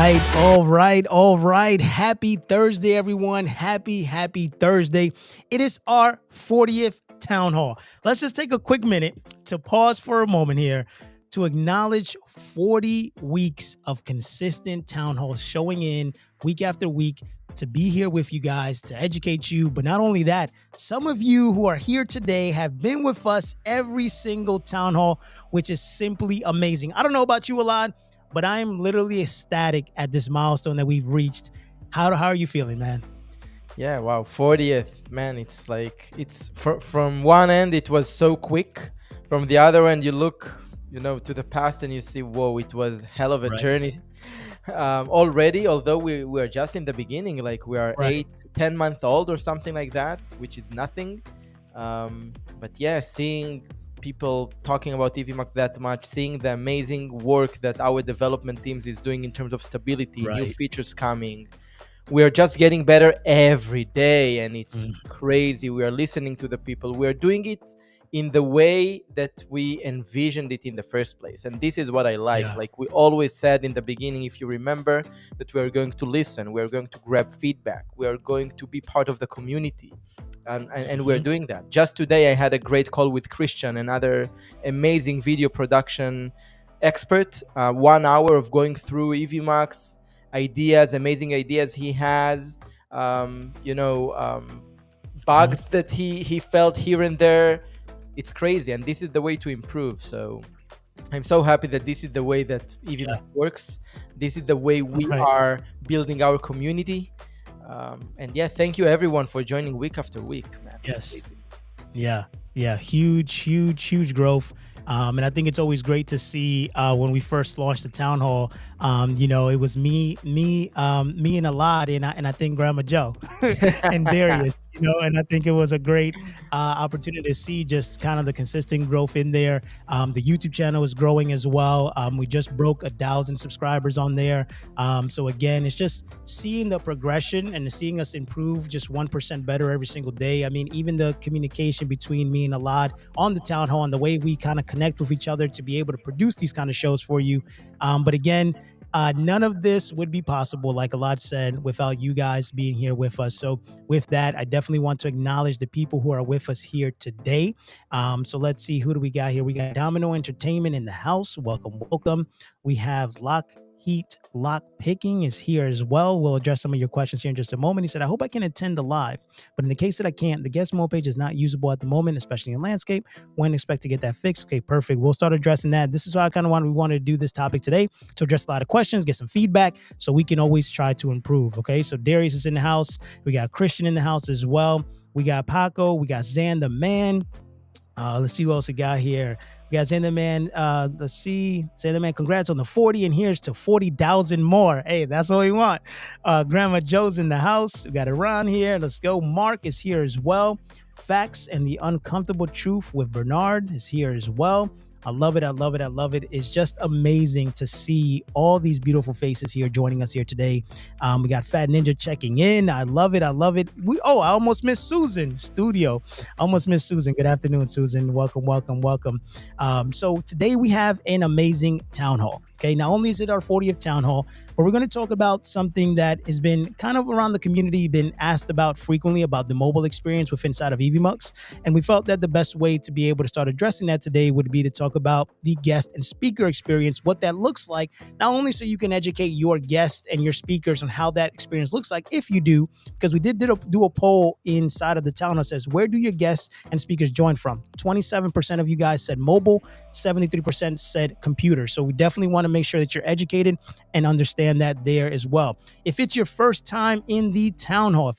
All right. Happy Thursday, everyone. Happy Thursday. It is our 40th Town Hall. Let's just take a quick minute to pause for a moment here to acknowledge 40 weeks of consistent Town Hall showing in week after week to be here with you guys, to educate you. But not only that, some of you who are here today have been with us every single Town Hall, which is simply amazing. I don't know about you, Alad, but I'm literally ecstatic at this milestone that we've reached. How are you feeling, man? Yeah, wow, 40th, man. It's like from one end it was so quick. From the other end, you look, to the past and you see, whoa, it was hell of a Right. journey already. Although we're just in the beginning, like we are Right. 10 months old or something like that, which is nothing. But yeah, seeing people talking about Evmux that much, seeing the amazing work that our development teams is doing in terms of stability, new Right. features coming. We are just getting better every day, and it's Mm. crazy. We are listening to the people. We are doing it in the way that we envisioned it in the first place, and this is what I like. Yeah. Like we always said in the beginning, if you remember, that we are going to listen, we are going to grab feedback, we are going to be part of the community, and we're Mhm. doing that. Just today I had a great call with Christian, another amazing video production expert. 1 hour of going through Evmux ideas, amazing ideas he has, Mhm. bugs that he felt here and there. It's crazy, and this is the way to improve. So I'm so happy that this is the way that Yeah. Evmux works. This is the way we Right. are building our community. And yeah, thank you everyone for joining week after week, man. Yes. Yeah. Yeah. Huge growth. And I think it's always great to see when we first launched the Town Hall. It was me and Alad, and I think Grandma Joe and Darius. And I think it was a great opportunity to see just kind of the consistent growth in there. The YouTube channel is growing as well. We just broke 1,000 subscribers on there. So again, it's just seeing the progression and seeing us improve just 1% better every single day. I mean, even the communication between me and Alad on the Town Hall and the way we kind of connect with each other to be able to produce these kind of shows for you. But again, none of this would be possible, like Alad said, without you guys being here with us. So with that, I definitely want to acknowledge the people who are with us here today. So let's see, who do we got here? We got Domino Entertainment in the house. Welcome. We have Lock Picking is here as well. We'll address some of your questions here in just a moment. He said, I hope I can attend the live, but in the case that I can't, the guest mode page is not usable at the moment, especially in landscape. When expect to get that fixed? Okay, perfect. We'll start addressing that. This is why we wanted to do this topic today, to address a lot of questions, get some feedback, so we can always try to improve. Okay, so Darius is in the house. We got Christian in the house as well. We got Paco. We got Zan the Man. Let's see who else we got here. We got Zan Man. Let's see. Zan Man, congrats on the 40, and here's to 40,000 more. Hey, that's what we want. Grandma Joe's in the house. We got Iran here. Let's go. Mark is here as well. Facts and the Uncomfortable Truth with Bernard is here as well. I love it. It's just amazing to see all these beautiful faces here joining us here today. We got Fat Ninja checking in. I love it. I I almost missed Susan Studio. Good afternoon, Susan. Welcome. So today we have an amazing Town Hall. Okay, not only is it our 40th Town Hall, but we're going to talk about something that has been kind of around the community, been asked about frequently, about the mobile experience with inside of Evmux. And we felt that the best way to be able to start addressing that today would be to talk about the guest and speaker experience, what that looks like, not only so you can educate your guests and your speakers on how that experience looks like, if you do, because we did do a poll inside of the Town Hall that says, where do your guests and speakers join from? 27% of you guys said mobile, 73% said computer. So we definitely want to make sure that you're educated and understand that there as well. If it's your first time in the Town Hall,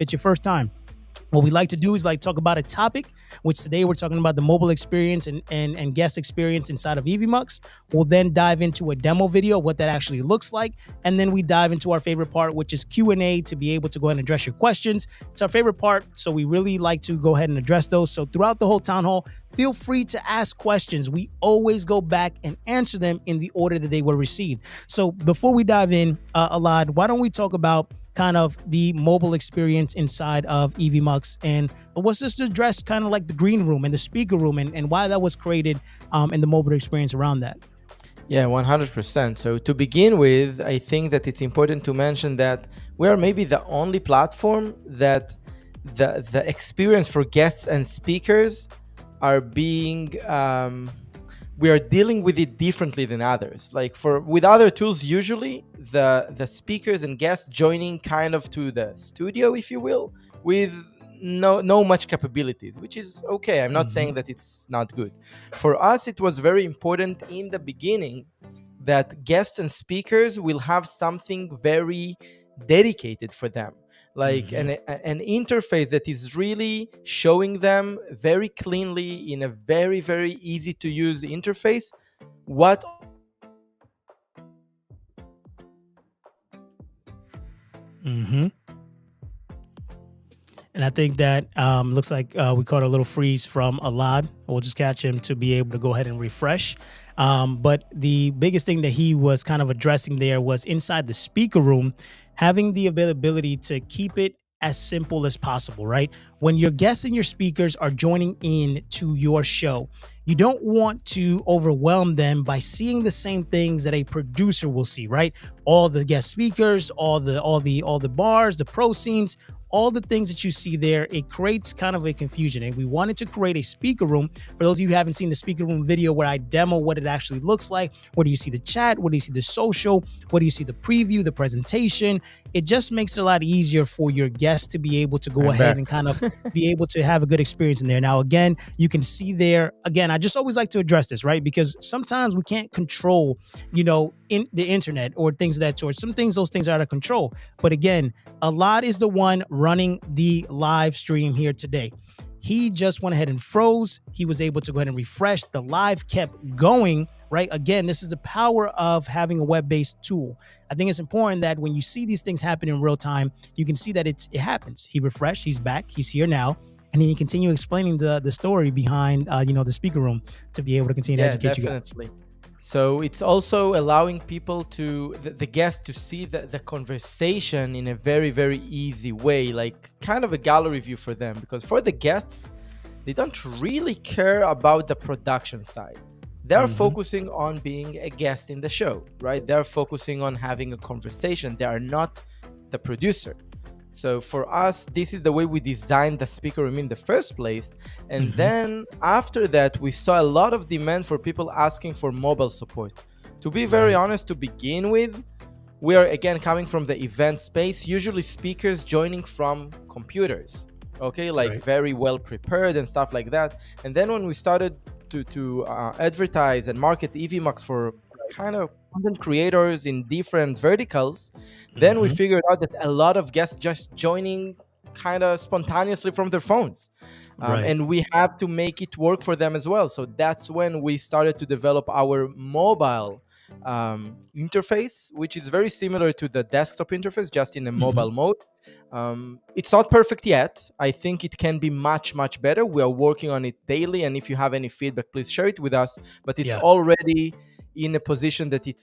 what we like to do is talk about a topic, which today we're talking about the mobile experience and guest experience inside of Evmux. We'll then dive into a demo video, what that actually looks like. And then we dive into our favorite part, which is Q&A, to be able to go ahead and address your questions. It's our favorite part, so we really like to go ahead and address those. So throughout the whole Town Hall, feel free to ask questions. We always go back and answer them in the order that they were received. So before we dive in, Alad, why don't we talk about kind of the mobile experience inside of Evmux, and what's just address kind of like the green room and the speaker room, and why that was created, and the mobile experience around that. Yeah, 100%. So to begin with, I think that it's important to mention that we are maybe the only platform that the experience for guests and speakers are being we are dealing with it differently than others. Like for with other tools, usually the speakers and guests joining kind of to the studio, if you will, with no much capability, which is okay. I'm not Hmm. saying that it's not good. For us, it was very important in the beginning that guests and speakers will have something very dedicated for them, like Hmm. an interface that is really showing them very cleanly in a very very easy to use interface what Hmm. And I think that looks like we caught a little freeze from Alad. We'll just catch him to be able to go ahead and refresh. But the biggest thing that he was kind of addressing there was inside the speaker room, having the availability to keep it as simple as possible, right? When your guests and your speakers are joining in to your show, you don't want to overwhelm them by seeing the same things that a producer will see, right? All the guest speakers, all the bars, the pro scenes, all the things that you see there, it creates kind of a confusion. And we wanted to create a speaker room. For those of you who haven't seen the speaker room video where I demo what it actually looks like, where do you see the chat? Where do you see the social? Where do you see the preview, the presentation? It just makes it a lot easier for your guests to be able to go I'm ahead back. and kind of be able to have a good experience in there. Now, again, you can see there, again, I just always like to address this, right? Because sometimes we can't control, in the internet or things of that sort. Some things, those things are out of control. But again, a lot is the one running the live stream here today. He just went ahead and froze. He was able to go ahead and refresh. The live kept going, right? Again, this is the power of having a web-based tool. I think it's important that when you see these things happen in real time, you can see that it happens. He refreshed, he's back, he's here now. And then you continue explaining the story behind the speaker room to be able to continue to Yeah, educate you guys. definitely. So it's also allowing people to the guests to see the conversation in a very very easy way, like kind of a gallery view for them, because for the guests they don't really care about the production side. They're Mm-hmm. focusing on being a guest in the show, right? They're focusing on having a conversation. They are not the producer. So for us, this is the way we designed the speaker room in the first place. And Mm-hmm. then after that, we saw a lot of demand for people asking for mobile support. To be very Right. honest, to begin with, we are again coming from the event space, usually speakers joining from computers, okay, like Right. very well prepared and stuff like that. And then when we started to advertise and market Evmux for kind of content creators in different verticals, then we Mm-hmm. figured out that a lot of guests just joining kind of spontaneously from their phones. Right. And we have to make it work for them as well. So that's when we started to develop our mobile interface, which is very similar to the desktop interface, just in a Mm-hmm. mobile mode. It's not perfect yet. I think it can be much, much better. We are working on it daily. And if you have any feedback, please share it with us. But it's Yeah. already in a position that it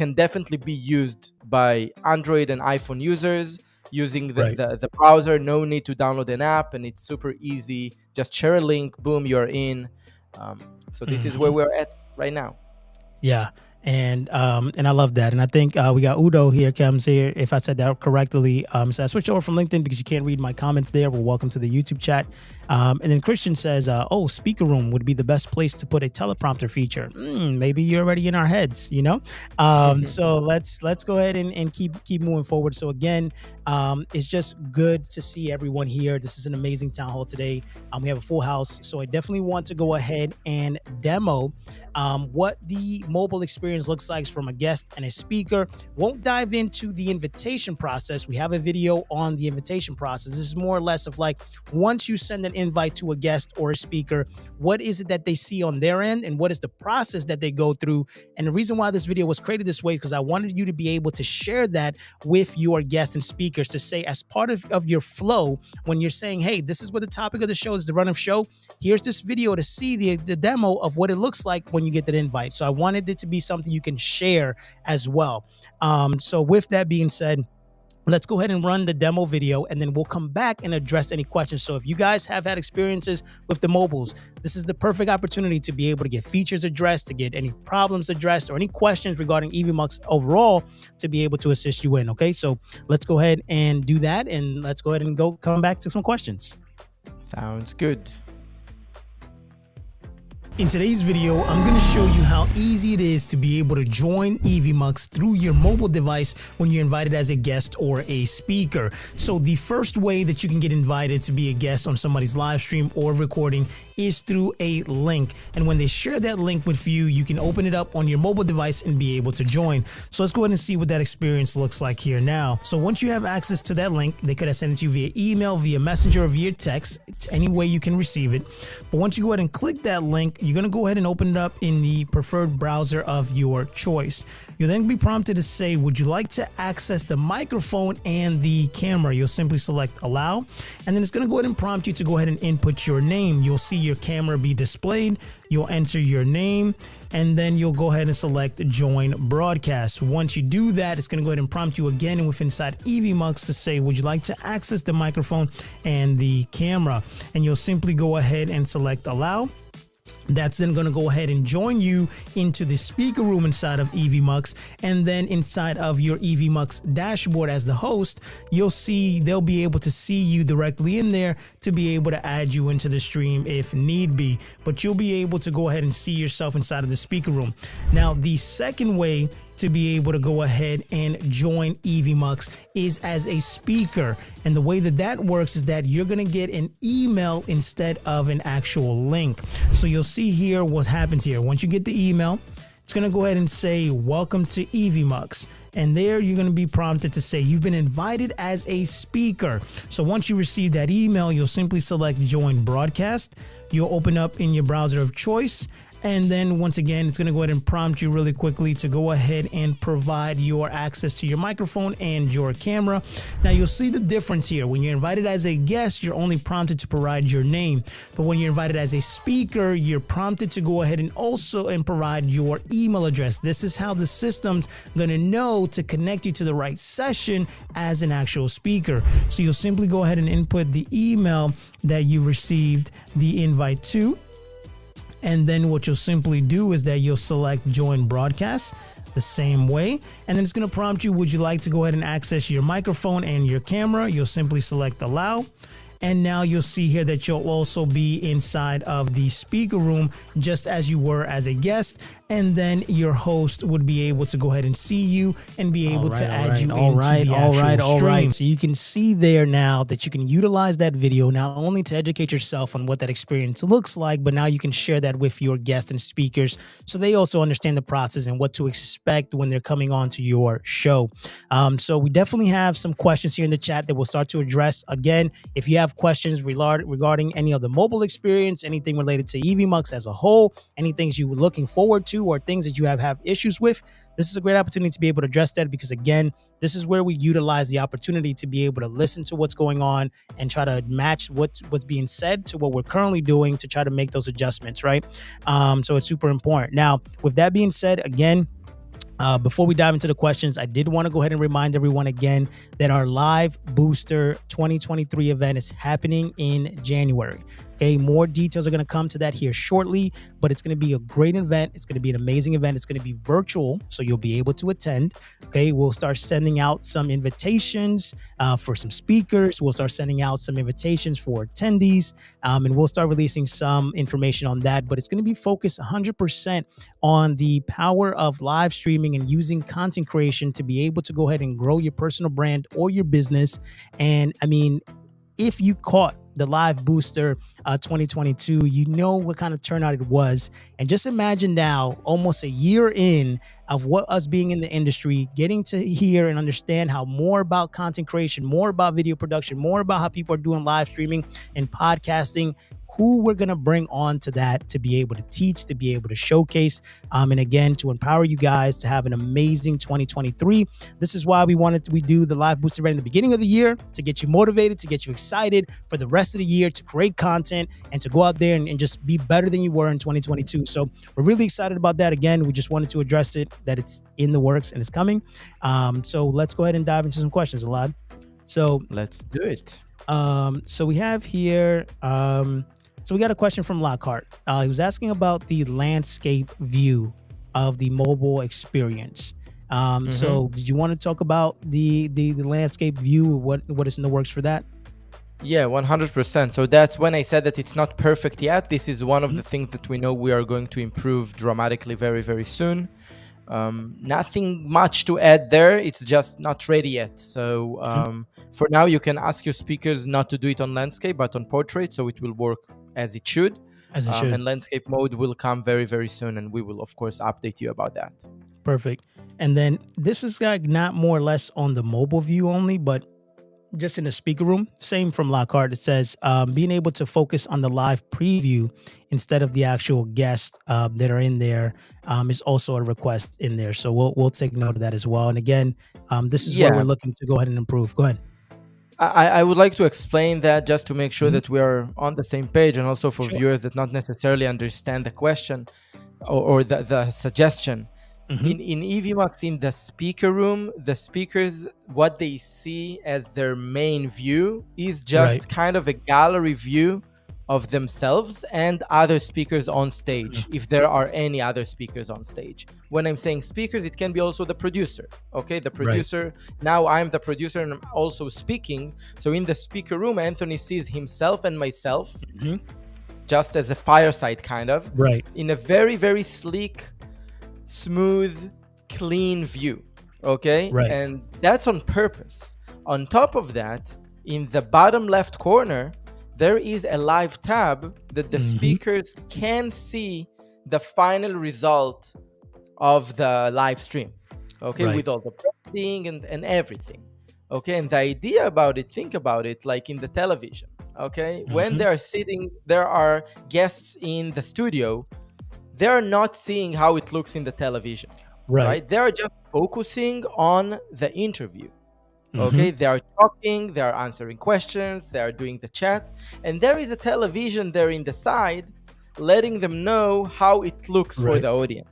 can definitely be used by Android and iPhone users using Right. the browser. No need to download an app, and it's super easy. Just share a link, boom, you're in. Um, so this is where Mm-hmm. we're at right now. Yeah. And I love that. And I think we got Udo here comes here. If I said that correctly, so I switched over from LinkedIn because you can't read my comments there. Well, welcome to the YouTube chat. And then Christian says, "Oh, speaker room would be the best place to put a teleprompter feature. Maybe you're already in our heads, you know." So let's go ahead and keep moving forward. So again, it's just good to see everyone here. This is an amazing town hall today. We have a full house, so I definitely want to go ahead and demo what the mobile experience looks like from a guest and a speaker. Won't dive into the invitation process. We have a video on the invitation process. This is more or less of like, once you send an invite to a guest or a speaker, what is it that they see on their end and what is the process that they go through? And the reason why this video was created this way is because I wanted you to be able to share that with your guests and speakers, to say as part of your flow, when you're saying, hey, this is what the topic of the show is, the run of show, here's this video to see the demo of what it looks like when you get that invite. So I wanted it to be something you can share as well. So with that being said, let's go ahead and run the demo video, and then we'll come back and address any questions. So if you guys have had experiences with the mobiles, this is the perfect opportunity to be able to get features addressed, to get any problems addressed, or any questions regarding Evmux overall to be able to assist you in. Okay, so let's go ahead and do that, and let's go ahead and come back to some questions. Sounds good. In today's video, I'm going to show you how easy it is to be able to join Evmux through your mobile device when you're invited as a guest or a speaker. So the first way that you can get invited to be a guest on somebody's live stream or recording is through a link. And when they share that link with you, you can open it up on your mobile device and be able to join. So let's go ahead and see what that experience looks like here now. So once you have access to that link, they could have sent it to you via email, via messenger, or via text. It's any way you can receive it. But once you go ahead and click that link, you're going to go ahead and open it up in the preferred browser of your choice. You'll then be prompted to say, would you like to access the microphone and the camera? You'll simply select allow, and then it's going to go ahead and prompt you to go ahead and input your name. You'll see your camera be displayed. You'll enter your name, and then you'll go ahead and select join broadcast. Once you do that, it's going to go ahead and prompt you again with inside Evmux to say, would you like to access the microphone and the camera? And you'll simply go ahead and select allow. That's then going to go ahead and join you into the speaker room inside of Evmux, and then inside of your Evmux dashboard as the host, you'll see they'll be able to see you directly in there to be able to add you into the stream if need be, but you'll be able to go ahead and see yourself inside of the speaker room. Now, the second way to be able to go ahead and join Evmux is as a speaker. And the way that that works is that you're going to get an email instead of an actual link. So you'll see here what happens here. Once you get the email, it's going to go ahead and say, welcome to Evmux. And there you're going to be prompted to say you've been invited as a speaker. So once you receive that email, you'll simply select join broadcast. You'll open up in your browser of choice. And then once again, it's going to go ahead and prompt you really quickly to go ahead and provide your access to your microphone and your camera. Now, you'll see the difference here. When you're invited as a guest, you're only prompted to provide your name. But when you're invited as a speaker, you're prompted to go ahead and also provide your email address. This is how the system's going to know to connect you to the right session as an actual speaker. So you'll simply go ahead and input the email that you received the invite to. And then what you'll simply do is that you'll select join broadcast the same way. And then it's going to prompt you, would you like to go ahead and access your microphone and your camera? You'll simply select allow. And now you'll see here that you'll also be inside of the speaker room just as you were as a guest. And then your host would be able to go ahead and see you and be able to add you into the actual stream. So you can see there now that you can utilize that video not only to educate yourself on what that experience looks like, but now you can share that with your guests and speakers so they also understand the process and what to expect when they're coming on to your show. So we definitely have some questions here in the chat that we'll start to address. Again, if you have questions regarding any of the mobile experience, anything related to Evmux as a whole, any things you were looking forward to, or things that you have issues with, this is a great opportunity to be able to address that, because again, this is where we utilize the opportunity to be able to listen to what's going on and try to match what's being said to what we're currently doing to try to make those adjustments, right? So it's super important. Now, with that being said, again, before we dive into the questions, I did want to go ahead and remind everyone again that our Live Booster 2023 event is happening in January. Okay, more details are going to come to that here shortly, but it's going to be a great event. It's going to be an amazing event. It's going to be virtual, so you'll be able to attend. Okay, we'll start sending out some invitations for some speakers. We'll start sending out some invitations for attendees, and we'll start releasing some information on that. But it's going to be focused 100% on the power of live streaming and using content creation to be able to go ahead and grow your personal brand or your business. And I mean, if you caught the Live Booster 2022, you know what kind of turnout it was. And just imagine now, almost a year in of what us being in the industry, getting to hear and understand how more about content creation, more about video production, more about how people are doing live streaming and podcasting. who we're going to bring on to that to be able to teach, to be able to showcase, and again, to empower you guys to have an amazing 2023. This is why we do the live booster event in the beginning of the year, to get you motivated, to get you excited for the rest of the year, to create content and to go out there and just be better than you were in 2022. So we're really excited about that. Again, we just wanted to address it, that it's in the works and it's coming. So let's go ahead and dive into some questions, Elad. So let's do it. So we have here, so we got a question from Lockhart. He was asking about the landscape view of the mobile experience. So did you want to talk about the landscape view? What is in the works for that? Yeah, 100%. So that's when I said that it's not perfect yet. This is one of the things that we know we are going to improve dramatically very, very soon. Nothing much to add there. It's just not ready yet. So for now, you can ask your speakers not to do it on landscape, but on portrait. So it will work as it should. And landscape mode will come very, very soon. And we will, of course, update you about that. Perfect. And then this is like not more or less on the mobile view only, but just in the speaker room. Same from Lockhart. It says being able to focus on the live preview instead of the actual guests that are in there is also a request in there. So we'll take note of that as well. And again, this is where we're looking to go ahead and improve. Go ahead. I would like to explain that just to make sure that we are on the same page, and also for viewers that not necessarily understand the question or the suggestion. In Evmux, in the speaker room, the speakers, what they see as their main view is just kind of a gallery view of themselves and other speakers on stage, if there are any other speakers on stage. When I'm saying speakers, it can be also the producer. Okay, the producer, now I'm the producer and I'm also speaking. So in the speaker room, Anthony sees himself and myself just as a fireside kind of, in a very, very sleek, smooth, clean view. Okay, and that's on purpose. On top of that, in the bottom left corner, there is a live tab that the speakers can see the final result of the live stream. Okay, with all the branding and everything. Okay, and the idea about it, think about it like in the television. Okay, when they are sitting, there are guests in the studio. They're not seeing how it looks in the television, right? They're just focusing on the interview. Okay, they are talking, they are answering questions, they are doing the chat, and there is a television there in the side letting them know how it looks for the audience.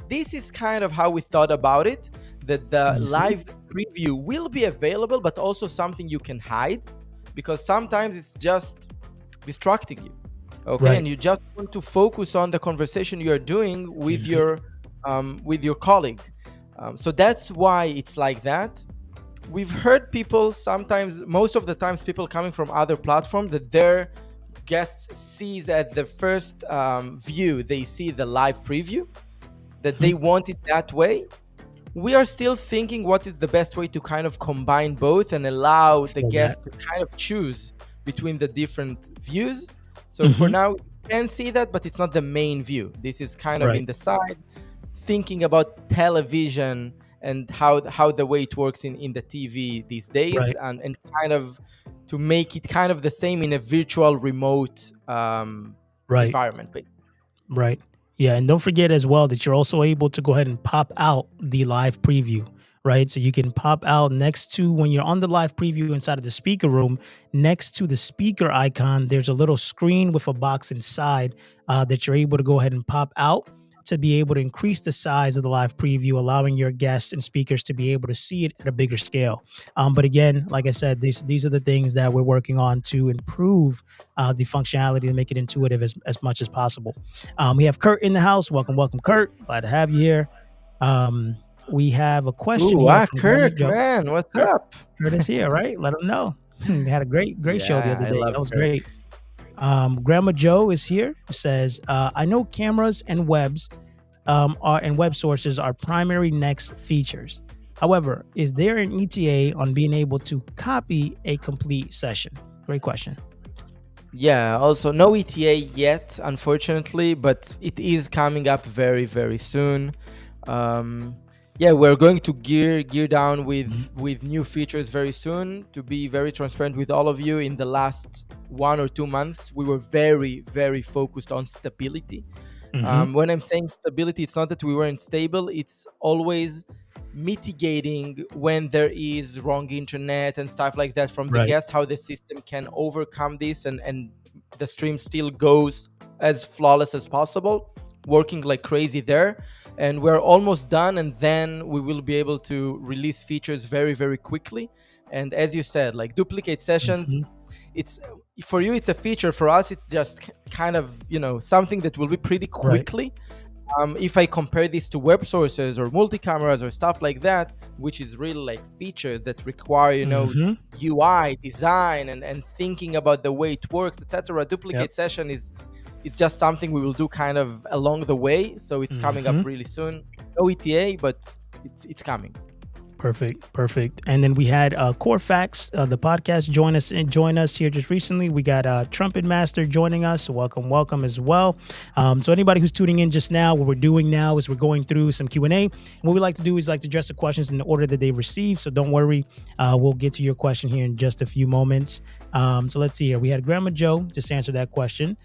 This is kind of how we thought about it, that the live preview will be available, but also something you can hide, because sometimes it's just distracting you. Okay, and you just want to focus on the conversation you are doing with your colleague. So that's why it's like that. We've heard people sometimes, most of the times, people coming from other platforms, that their guests sees at the first view, they see the live preview, that they want it that way. We are still thinking what is the best way to kind of combine both and allow the guest to kind of choose between the different views. So for now, you can see that, but it's not the main view. This is kind of in the side, thinking about television and how the way it works in the TV these days, and kind of to make it kind of the same in a virtual remote environment. Right. Yeah, and don't forget as well that you're also able to go ahead and pop out the live preview. Right. So you can pop out next to, when you're on the live preview inside of the speaker room, next to the speaker icon, there's a little screen with a box inside that you're able to go ahead and pop out to be able to increase the size of the live preview, allowing your guests and speakers to be able to see it at a bigger scale. But again, like I said, these are the things that we're working on to improve the functionality and make it intuitive as much as possible. We have Kurt in the house. Welcome, Kurt. Glad to have you here. We have a question here from Kurt, man, what's up? Kurt is here, right? Let him know. He had a great show the other day. That was great. Grandma Joe is here. Says, I know cameras and web sources are primary next features. However, is there an ETA on being able to copy a complete session? Great question. Yeah, also no ETA yet, unfortunately, but it is coming up very, very soon. Yeah, we're going to gear down with new features very soon, to be very transparent with all of you. In the last 1 or 2 months, we were very, very focused on stability. Mm-hmm. When I'm saying stability, it's not that we weren't stable, it's always mitigating when there is wrong internet and stuff like that from the Right. guest, how the system can overcome this, and the stream still goes as flawless as possible, working like crazy there. And we're almost done, and then we will be able to release features very, very quickly. And as you said, like duplicate sessions, Mm-hmm. it's, for you it's a feature, for us it's just kind of, something that will be pretty Right. quickly. If I compare this to web sources or multi-cameras or stuff like that, which is really like features that require, Mm-hmm. UI design and thinking about the way it works, etc. Yep. Duplicate session is, it's just something we will do kind of along the way. So it's coming Mm-hmm. up really soon. No ETA, but it's coming. Perfect, perfect. And then we had Core Facts, the podcast, join us here just recently. We got Trumpet Master joining us. So welcome, welcome as well. So anybody who's tuning in just now, what we're doing now is we're going through some Q&A. And what we like to do is like to address the questions in the order that they receive. So don't worry, we'll get to your question here in just a few moments. So let's see here. We had Grandma Joe just answer that question.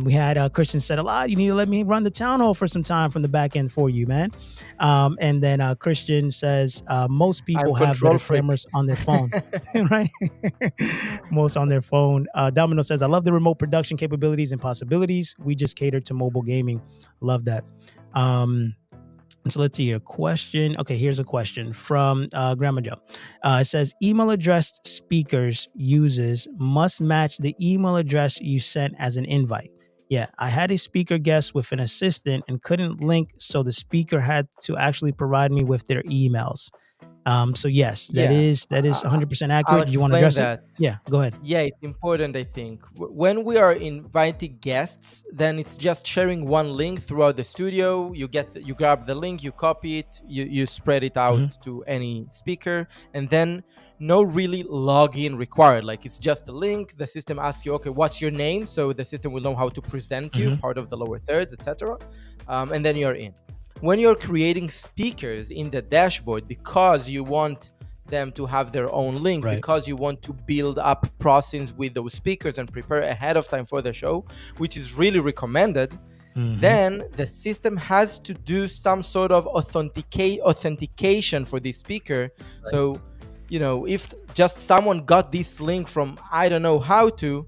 We had Christian said a lot. You need to let me run the town hall for some time from the back end for you, man. And then Christian says most I'm people have control better freak. cameras on their phone, right? Most on their phone. Domino says, I love the remote production capabilities and possibilities. We just cater to mobile gaming. Love that. So let's see here. Question. Okay, here's a question from Grandma Joe. It says, email address speakers uses must match the email address you sent as an invite. Yeah, I had a speaker guest with an assistant and couldn't link, so the speaker had to actually provide me with their emails. So yes, that Yeah, is 100% I'll accurate. Do you want to explain address it? that. Yeah, go ahead. Yeah, it's important, I think. When we are inviting guests, then it's just sharing one link throughout the studio. You grab the link, you copy it, you spread it out Mhm. to any speaker, and then no really login required. Like it's just a link. The system asks you, okay, what's your name? So the system will know how to present you, Mhm. part of the lower thirds, etc. And then you're in. When you're creating speakers in the dashboard because you want them to have their own link, Right. because you want to build up process with those speakers and prepare ahead of time for the show, which is really recommended, Mhm. then the system has to do some sort of authentication for this speaker. So, if just someone got this link from I don't know how to,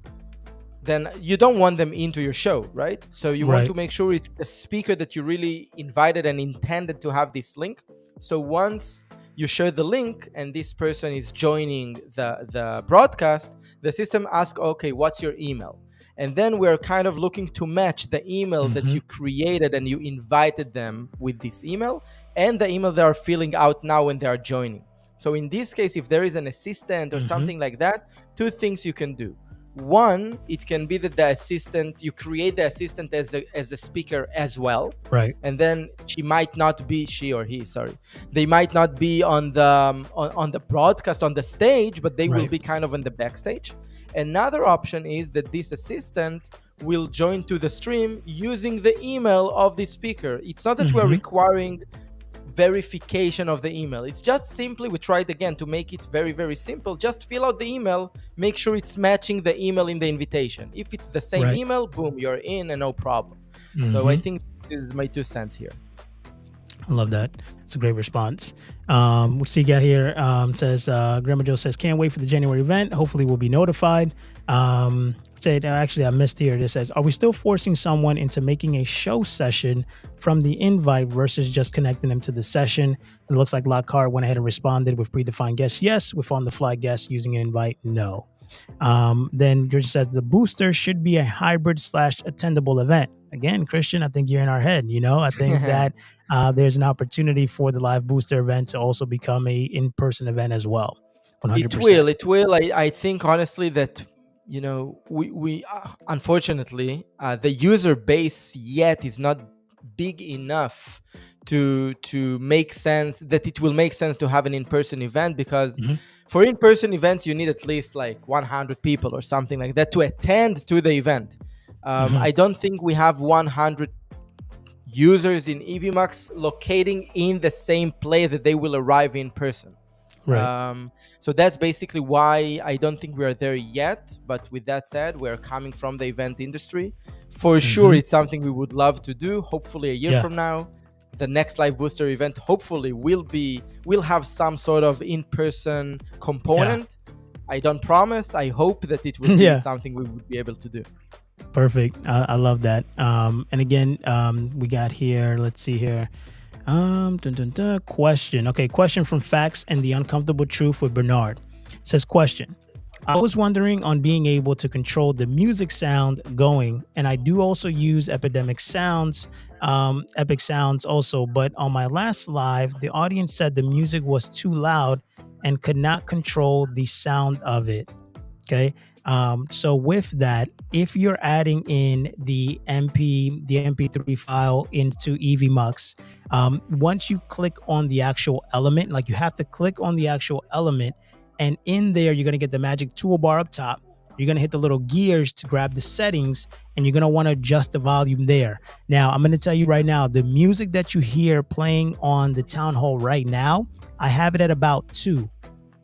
then you don't want them into your show, right? So you want Right. to make sure it's the speaker that you really invited and intended to have this link. So once you share the link and this person is joining the broadcast, the system asks, okay, what's your email? And then we're kind of looking to match the email that Mhm. you created and you invited them with this email and the email they are filling out now when they are joining. So in this case, if there is an assistant or Mhm. something like that, two things you can do. One, it can be that the assistant, you create the assistant as a speaker as well, Right. and then she or he, sorry, they might not be on the broadcast on the stage, but they will Right. be kind of on the backstage. Another option is that this assistant will join to the stream using the email of the speaker. It's not that we're Mhm. requiring verification of the email. It's just simply, we tried again to make it very, very simple. Just fill out the email, make sure it's matching the email in the invitation. If it's the same Right. email, boom, you're in and no problem. So I Mhm. think this is my 2 cents here. I love that. It's a great response. What see got here says Grandma Joe says can't wait for the January event. Hopefully we'll be notified. Said actually I missed here. It says, are we still forcing someone into making a show session from the invite versus just connecting them to the session? It looks like Lockhart went ahead and responded with predefined guests. Yes. With on the fly guests using an invite. No. Then Christian says the booster should be a hybrid / attendable event. Again, Christian, I think you're in our head. I think that there's an opportunity for the live booster event to also become a in-person event as well. 100%. It will. I think honestly that we unfortunately the user base yet is not big enough to make sense that it will make sense to have an in-person event, because Mhm. for in-person events you need at least like 100 people or something like that to attend to the event. Mhm. I don't think we have 100 users in Evmux locating in the same place that they will arrive in person. Right. So that's basically why I don't think we are there yet. But with that said, we're coming from the event industry. For sure, Mm-hmm. it's something we would love to do. Hopefully, a year Yeah. from now, the next Live Booster event hopefully will have some sort of in-person Yeah. component. I don't promise. I hope that it will be Yeah. something we would be able to do. Perfect. I love that. And again, we got here. Let's see here. Dun, dun, dun, question. Okay, question from Facts and the Uncomfortable Truth with Bernard. Says question. I was wondering on being able to control the music sound going, and I do also use Epic Sounds also. But on my last live, the audience said the music was too loud and could not control the sound of it. Okay. So with that, if you're adding in the MP3 file into Evmux, once you click on the actual element, like you have to click on the actual element, and in there you're gonna get the magic toolbar up top. You're gonna hit the little gears to grab the settings, and you're gonna want to adjust the volume there. Now, I'm gonna tell you right now, the music that you hear playing on the Townhall right now, I have it at about 2.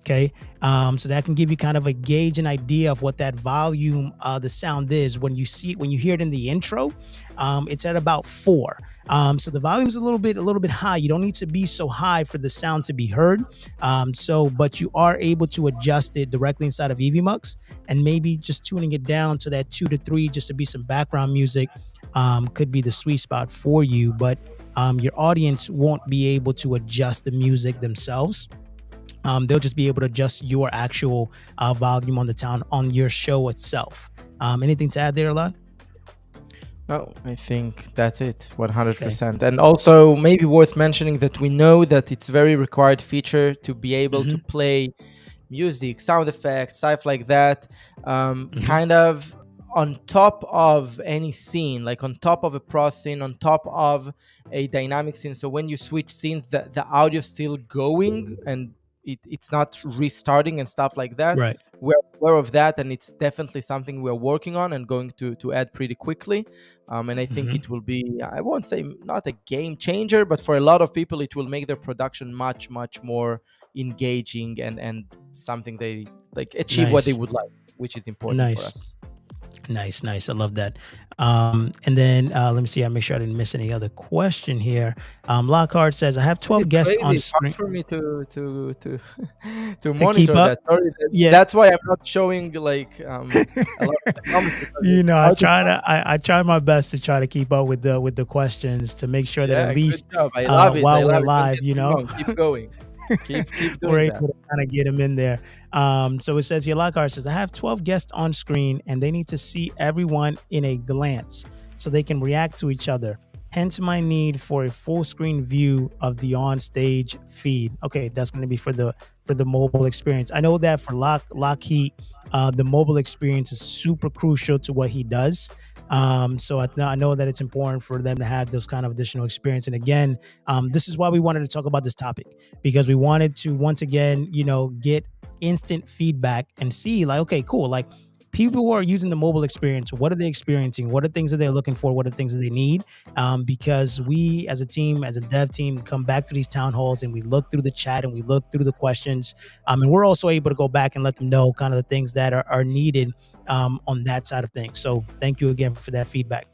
Okay. So that can give you kind of a gauge and idea of what that volume, the sound is. When you hear it in the intro, it's at about 4. So the volume's a little bit high. You don't need to be so high for the sound to be heard. But you are able to adjust it directly inside of Evmux, and maybe just tuning it down to that 2 to 3, just to be some background music, could be the sweet spot for you. But your audience won't be able to adjust the music themselves. They'll just be able to adjust your actual volume on your show itself. Anything to add there, Alon? No, I think that's it, 100%. And also, maybe worth mentioning that we know that it's very required feature to be able to play music, sound effects, stuff like that, kind of on top of any scene, like on top of a pro scene, on top of a dynamic scene. So when you switch scenes, the audio's still going and it's not restarting and stuff like that. Right. We're aware of that, and it's definitely something we're working on and going to add pretty quickly. And I think it will be, I won't say not a game changer, but for a lot of people, it will make their production much, much more engaging and something they like achieve what they would like, which is important for us. Nice. I love that. And then let me see. I make sure I didn't miss any other question here. Lockhart says, I have 12 guests on screen. It's hard for me to To monitor keep up? that. Sorry, Yeah. that's why I'm not showing like a lot of the comments. You know, I try my best to try to keep up with the questions to make sure that at least good job. I love it. while I we're love it. live, you know, Keep going. Keep we're doing that. able to kind of get them in there. So it says here, Lockhart says, I have 12 guests on screen and they need to see everyone in a glance so they can react to each other. Hence my need for a full screen view of the on stage feed. Okay, that's going to be for the mobile experience. I know that for Lockheed, the mobile experience is super crucial to what he does. So I know that it's important for them to have those kind of additional experience. And again, this is why we wanted to talk about this topic, because we wanted to once again, you know, get instant feedback and see like, okay, cool. Like people who are using the mobile experience, what are they experiencing? What are things that they're looking for? What are things that they need? Because we as a team, as a dev team, come back to these town halls and we look through the chat and we look through the questions. And we're also able to go back and let them know kind of the things that are needed on that side of things. So thank you again for that feedback.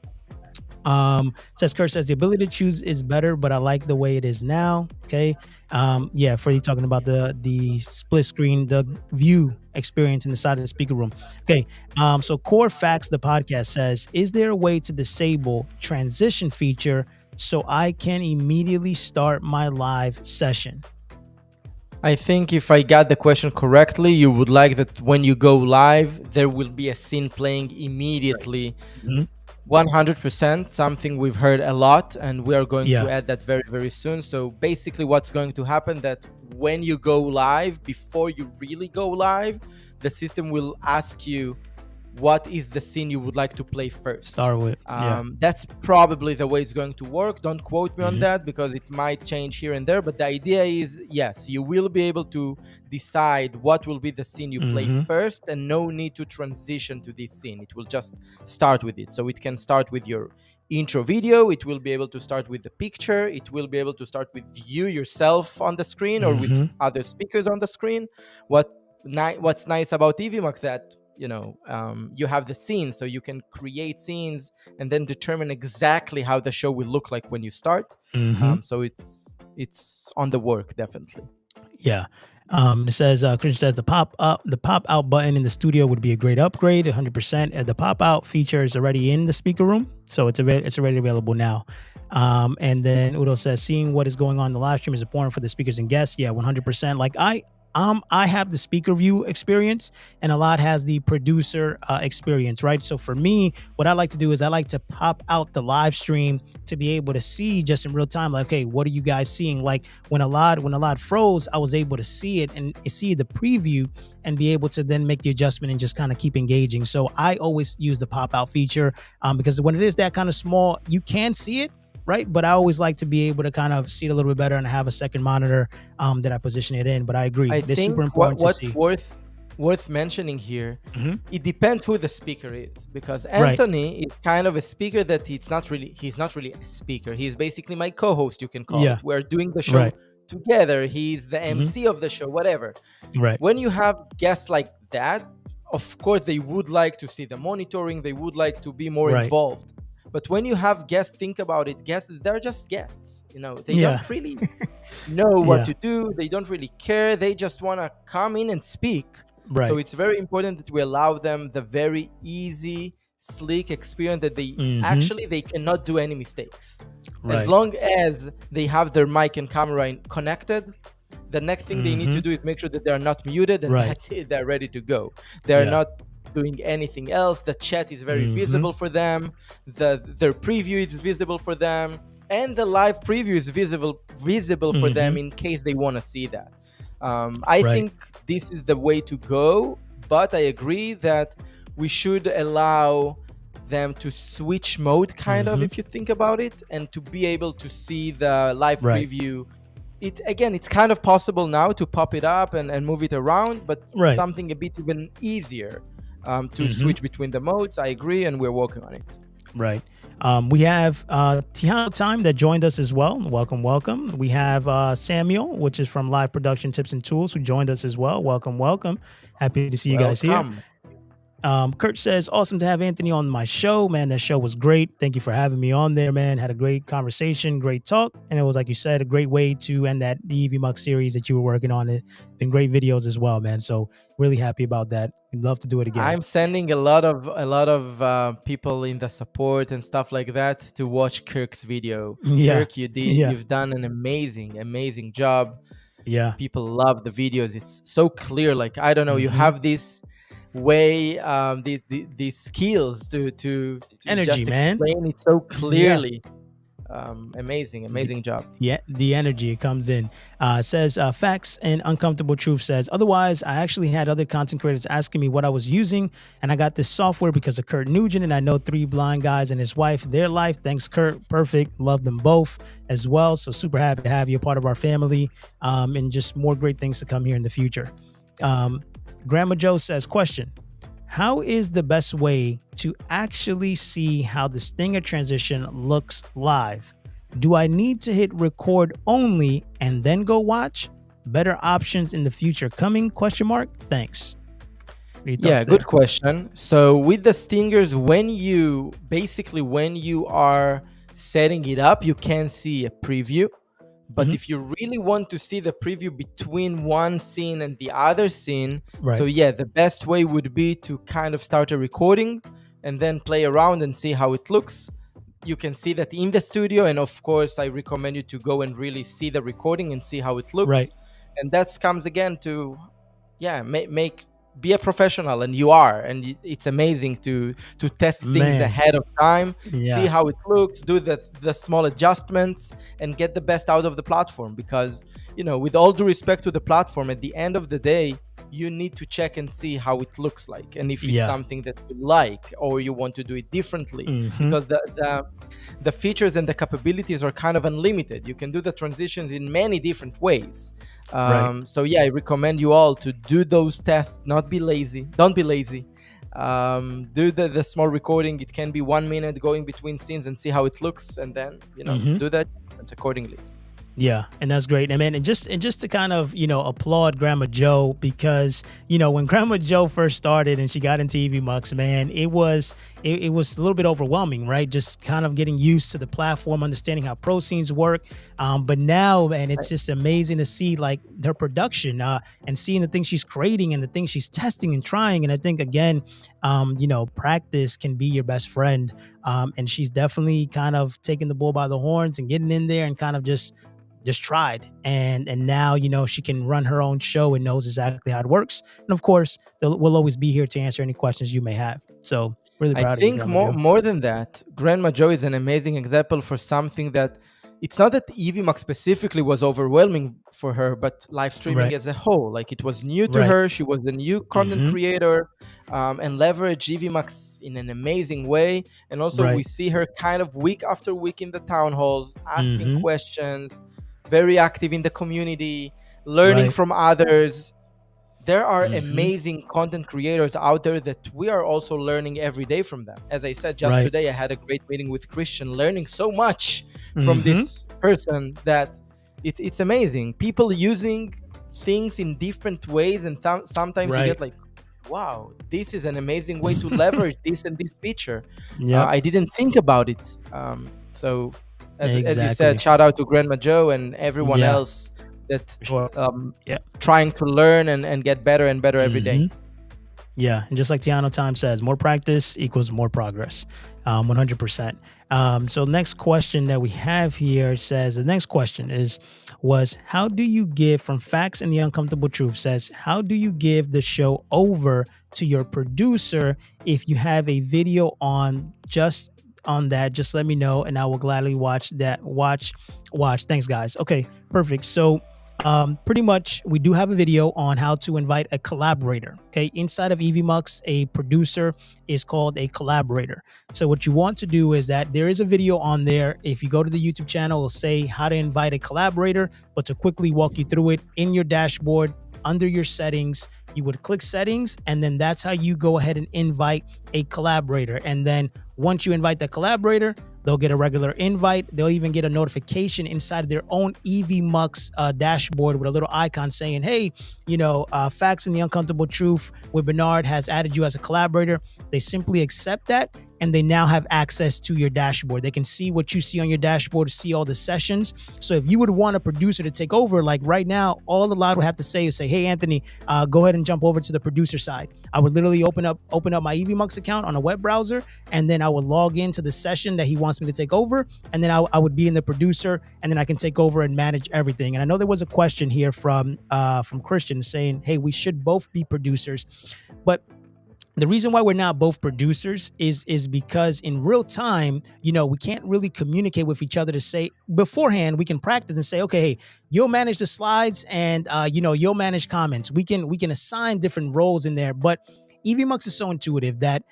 Says Kurt says the ability to choose is better, but I like the way it is now. Okay. Yeah, Freddie talking about the split screen, the view experience in the side of the speaker room. Okay. So Core Facts, the podcast says, is there a way to disable transition feature so I can immediately start my live session? I think if I got the question correctly, you would like that when you go live, there will be a scene playing immediately. Right. 100%, something we've heard a lot, and we are going to add that very, very soon. So basically what's going to happen that when you go live, before you really go live, the system will ask you what is the scene you would like to play first. Start with. That's probably the way it's going to work. Don't quote me on that because it might change here and there. But the idea is, yes, you will be able to decide what will be the scene you play first, and no need to transition to this scene. It will just start with it. So it can start with your intro video. It will be able to start with the picture. It will be able to start with you yourself on the screen or with other speakers on the screen. What's nice about Evmux that you have the scenes, so you can create scenes and then determine exactly how the show will look like when you start. So it's on the work, definitely. Yeah. It says, Christian says the pop out button in the studio would be a great upgrade, 100%. The pop out feature is already in the speaker room, so it's already available now. And then Udo says, seeing what is going on in the live stream is important for the speakers and guests. Yeah, 100%. Like I have the speaker view experience, and Alad has the producer experience, right? So for me, what I like to do is I like to pop out the live stream to be able to see just in real time, like, okay, what are you guys seeing? Like when Alad froze, I was able to see it and see the preview and be able to then make the adjustment and just kind of keep engaging. So I always use the pop out feature because when it is that kind of small, you can see it, right? But I always like to be able to kind of see it a little bit better and have a second monitor that I position it in. But I agree, it's super important to see. Worth mentioning here, it depends who the speaker is, because Anthony is kind of a speaker that he's not really a speaker. He's basically my co-host, you can call it. We're doing the show together. He's the MC of the show, whatever. Right. When you have guests like that, of course they would like to see the monitoring, they would like to be more involved. But when you have guests, think about it, guests, they're just guests. They don't really know what to do. They don't really care. They just want to come in and speak. Right. So it's very important that we allow them the very easy, sleek experience that they they cannot do any mistakes. Right. As long as they have their mic and camera connected, the next thing they need to do is make sure that they're not muted, and that's it. They're ready to go. They're not doing anything else. The chat is very visible for them. Their preview is visible for them, and the live preview is visible for them in case they want to see that. I think this is the way to go, but I agree that we should allow them to switch mode kind of, if you think about it, and to be able to see the live preview. It's kind of possible now to pop it up and move it around, but something a bit even easier to switch between the modes. I agree, and we're working on it. Right. We have Tihano Time that joined us as well. Welcome. We have Samuel, which is from Live Production Tips and Tools, who joined us as well. Welcome. Happy to see you guys here. Kurt says, awesome to have Anthony on my show. Man, that show was great. Thank you for having me on there, man. Had a great conversation, great talk. And it was, like you said, a great way to end the Evmux series that you were working on. It's been great videos as well, man. So really happy about that. We'd love to do it again. I'm sending a lot of people in the support and stuff like that to watch Kirk's video. Kirk, you've done an amazing job. Yeah. People love the videos. It's so clear. Like, I don't know, you have this way, these skills to energy, just explain it so clearly. Amazing job. Yeah, the energy comes in. Says Facts and Uncomfortable Truth says, otherwise I actually had other content creators asking me what I was using, and I got this software because of Kurt Nugent, and I know 3 blind guys and his wife, their life. Thanks, Kurt. Perfect. Love them both as well. So super happy to have you a part of our family, and just more great things to come here in the future. Grandma Joe says, question: how is the best way to actually see how the Stinger transition looks live? Do I need to hit record only and then go watch? Better options in the future coming? ? Thanks. Yeah, good question. So with the Stingers, when you are setting it up, you can see a preview. But if you really want to see the preview between one scene and the other scene, so the best way would be to kind of start a recording and then play around and see how it looks. You can see that in the studio, and of course I recommend you to go and really see the recording and see how it looks. And that comes again to be a professional, and you are, and it's amazing to test things ahead of time, see how it looks, do the small adjustments, and get the best out of the platform. Because, with all due respect to the platform, at the end of the day, you need to check and see how it looks like, and if it's something that you like or you want to do it differently, because the features and the capabilities are kind of unlimited. You can do the transitions in many different ways. So I recommend you all to do those tests. Don't be lazy. Do the small recording. It can be 1 minute going between scenes and see how it looks, and then Hmm. do that accordingly. Yeah, and that's great. And man, and just to kind of, applaud Grandma Joe, because, when Grandma Joe first started and she got into Evmux, man, it was a little bit overwhelming, right? Just kind of getting used to the platform, understanding how pro scenes work. But now, man, it's just amazing to see like her production, and seeing the things she's creating and the things she's testing and trying. And I think again, practice can be your best friend. And she's definitely kind of taking the bull by the horns and getting in there and kind of just tried, and now she can run her own show and knows exactly how it works. And of course, we'll always be here to answer any questions you may have. So really I proud of you, think Grandma more Joe. more than that, Grandma Joe is an amazing example for something that it's not that EVMAX specifically was overwhelming for her, but live streaming Right. as a whole. Like it was new to Right. her. She was a new content Mm-hmm. creator, and leveraged EVMAX in an amazing way. And also, we Right. see her kind of week after week in the town halls, asking Mm-hmm. questions, very active in the community, learning Right. from others. There are Mm-hmm. amazing content creators out there that we are also learning every day from them. As I said just Right. today, I had a great meeting with Christian, learning so much from Mm-hmm. this person that it's amazing. People using things in different ways, and sometimes you Right. get like, wow, this is an amazing way to leverage this and this feature. Yep. I didn't think about it. So, as you said, Exactly. shout out to Grandma Joe and everyone Yeah. else that Sure. Yeah. trying to learn and get better and better every day. Mm-hmm. Yeah, and just like Tiano Time says, more practice equals more progress. 100%. So next question that we have here says, the next question was how do you give, from Facts and the Uncomfortable Truth says, how do you give the show over to your producer? If you have a video on that, just let me know and I will gladly watch that. Watch. Thanks, guys. Okay, perfect. So pretty much we do have a video on how to invite a collaborator. Okay, inside of Evmux, a producer is called a collaborator. So what you want to do is that there is a video on there. If you go to the YouTube channel, it'll say how to invite a collaborator, but to quickly walk you through it, in your dashboard under your settings, you would click settings, and then that's how you go ahead and invite a collaborator. And then once you invite the collaborator, they'll get a regular invite. They'll even get a notification inside of their own Evmux dashboard with a little icon saying, hey, Facts and the Uncomfortable Truth with Bernard has added you as a collaborator. They simply accept that, and they now have access to your dashboard. They can see what you see on your dashboard, see all the sessions. So if you would want a producer to take over, like right now, all the lot would have to say is say, hey, Anthony, go ahead and jump over to the producer side. I would literally open up my Evmux account on a web browser, and then I would log into the session that he wants me to take over, and then I would be in the producer, and then I can take over and manage everything. And I know there was a question here from Christian saying, hey, we should both be producers, but the reason why we're not both producers is because in real time, we can't really communicate with each other to say beforehand. We can practice and say, okay, hey, you'll manage the slides, and you'll manage comments. We can assign different roles in there, but Evmux is so intuitive that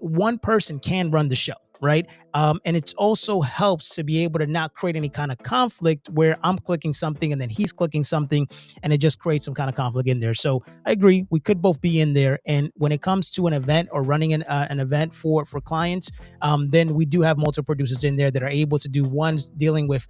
one person can run the show, right? And it also helps to be able to not create any kind of conflict where I'm clicking something and then he's clicking something, and it just creates some kind of conflict in there. So I agree, we could both be in there. And when it comes to an event or running an event for clients, then we do have multiple producers in there that are able to do, one's dealing with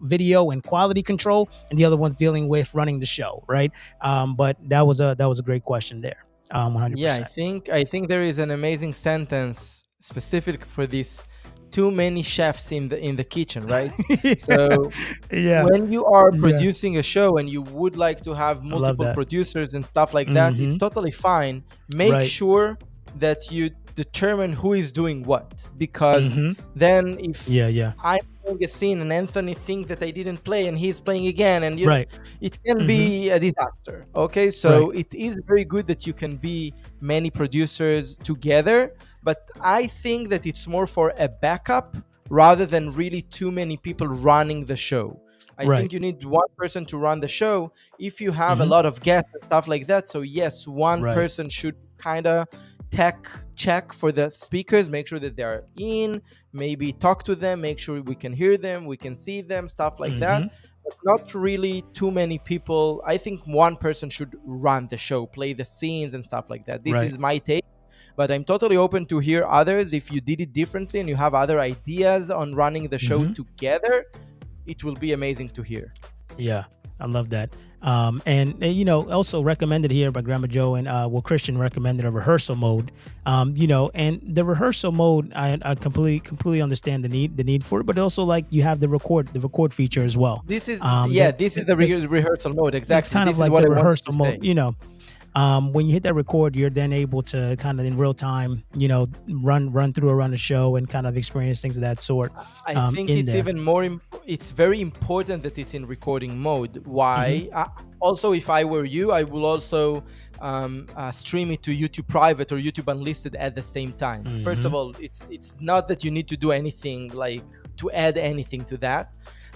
video and quality control, and the other one's dealing with running the show, right? But that was a great question there. Yeah, 100%. I think there is an amazing sentence specific for this. Too many chefs in the kitchen, right? So Yeah. when you are Yeah. producing a show and you would like to have I love multiple that. producers and stuff like that, Mm-hmm. it's totally fine. Make Right. sure that you determine who is doing what, because Mm-hmm. then if Yeah. Yeah. I'm playing a scene and Anthony thinks that I didn't play and he's playing again, and Right. it can Mm-hmm. be a disaster. Okay, so Right. it is very good that you can be many producers together, but I think that it's more for a backup rather than really too many people running the show. I Right. think you need one person to run the show if you have a Mm-hmm. lot of guests and stuff like that. So yes, one Right. person should kind of tech check for the speakers, make sure that they are in, maybe talk to them, make sure we can hear them, we can see them, stuff like Mm-hmm. that. But not really too many people. I think one person should run the show, play the scenes and stuff like that. This Right. is my take. but I'm totally open to hear others. If you did it differently and you have other ideas on running the show together, it will be amazing to hear. Yeah, I love that. And also recommended here by Grandma Joe and Christian recommended a rehearsal mode. And the rehearsal mode, I completely understand the need for it, but also like you have the record feature as well. This is this is the rehearsal mode, exactly. Kind this of like is what the I rehearsal mode. say. When you hit that record, you're then able to kind of in real time, run through a run a show and kind of experience things of that sort. I think it's there. Even more. It's very important that it's in recording mode. Why? Also, if I were you, I will also stream it to YouTube Private or YouTube Unlisted at the same time. First of all, it's not that you need to do anything like to add anything to that.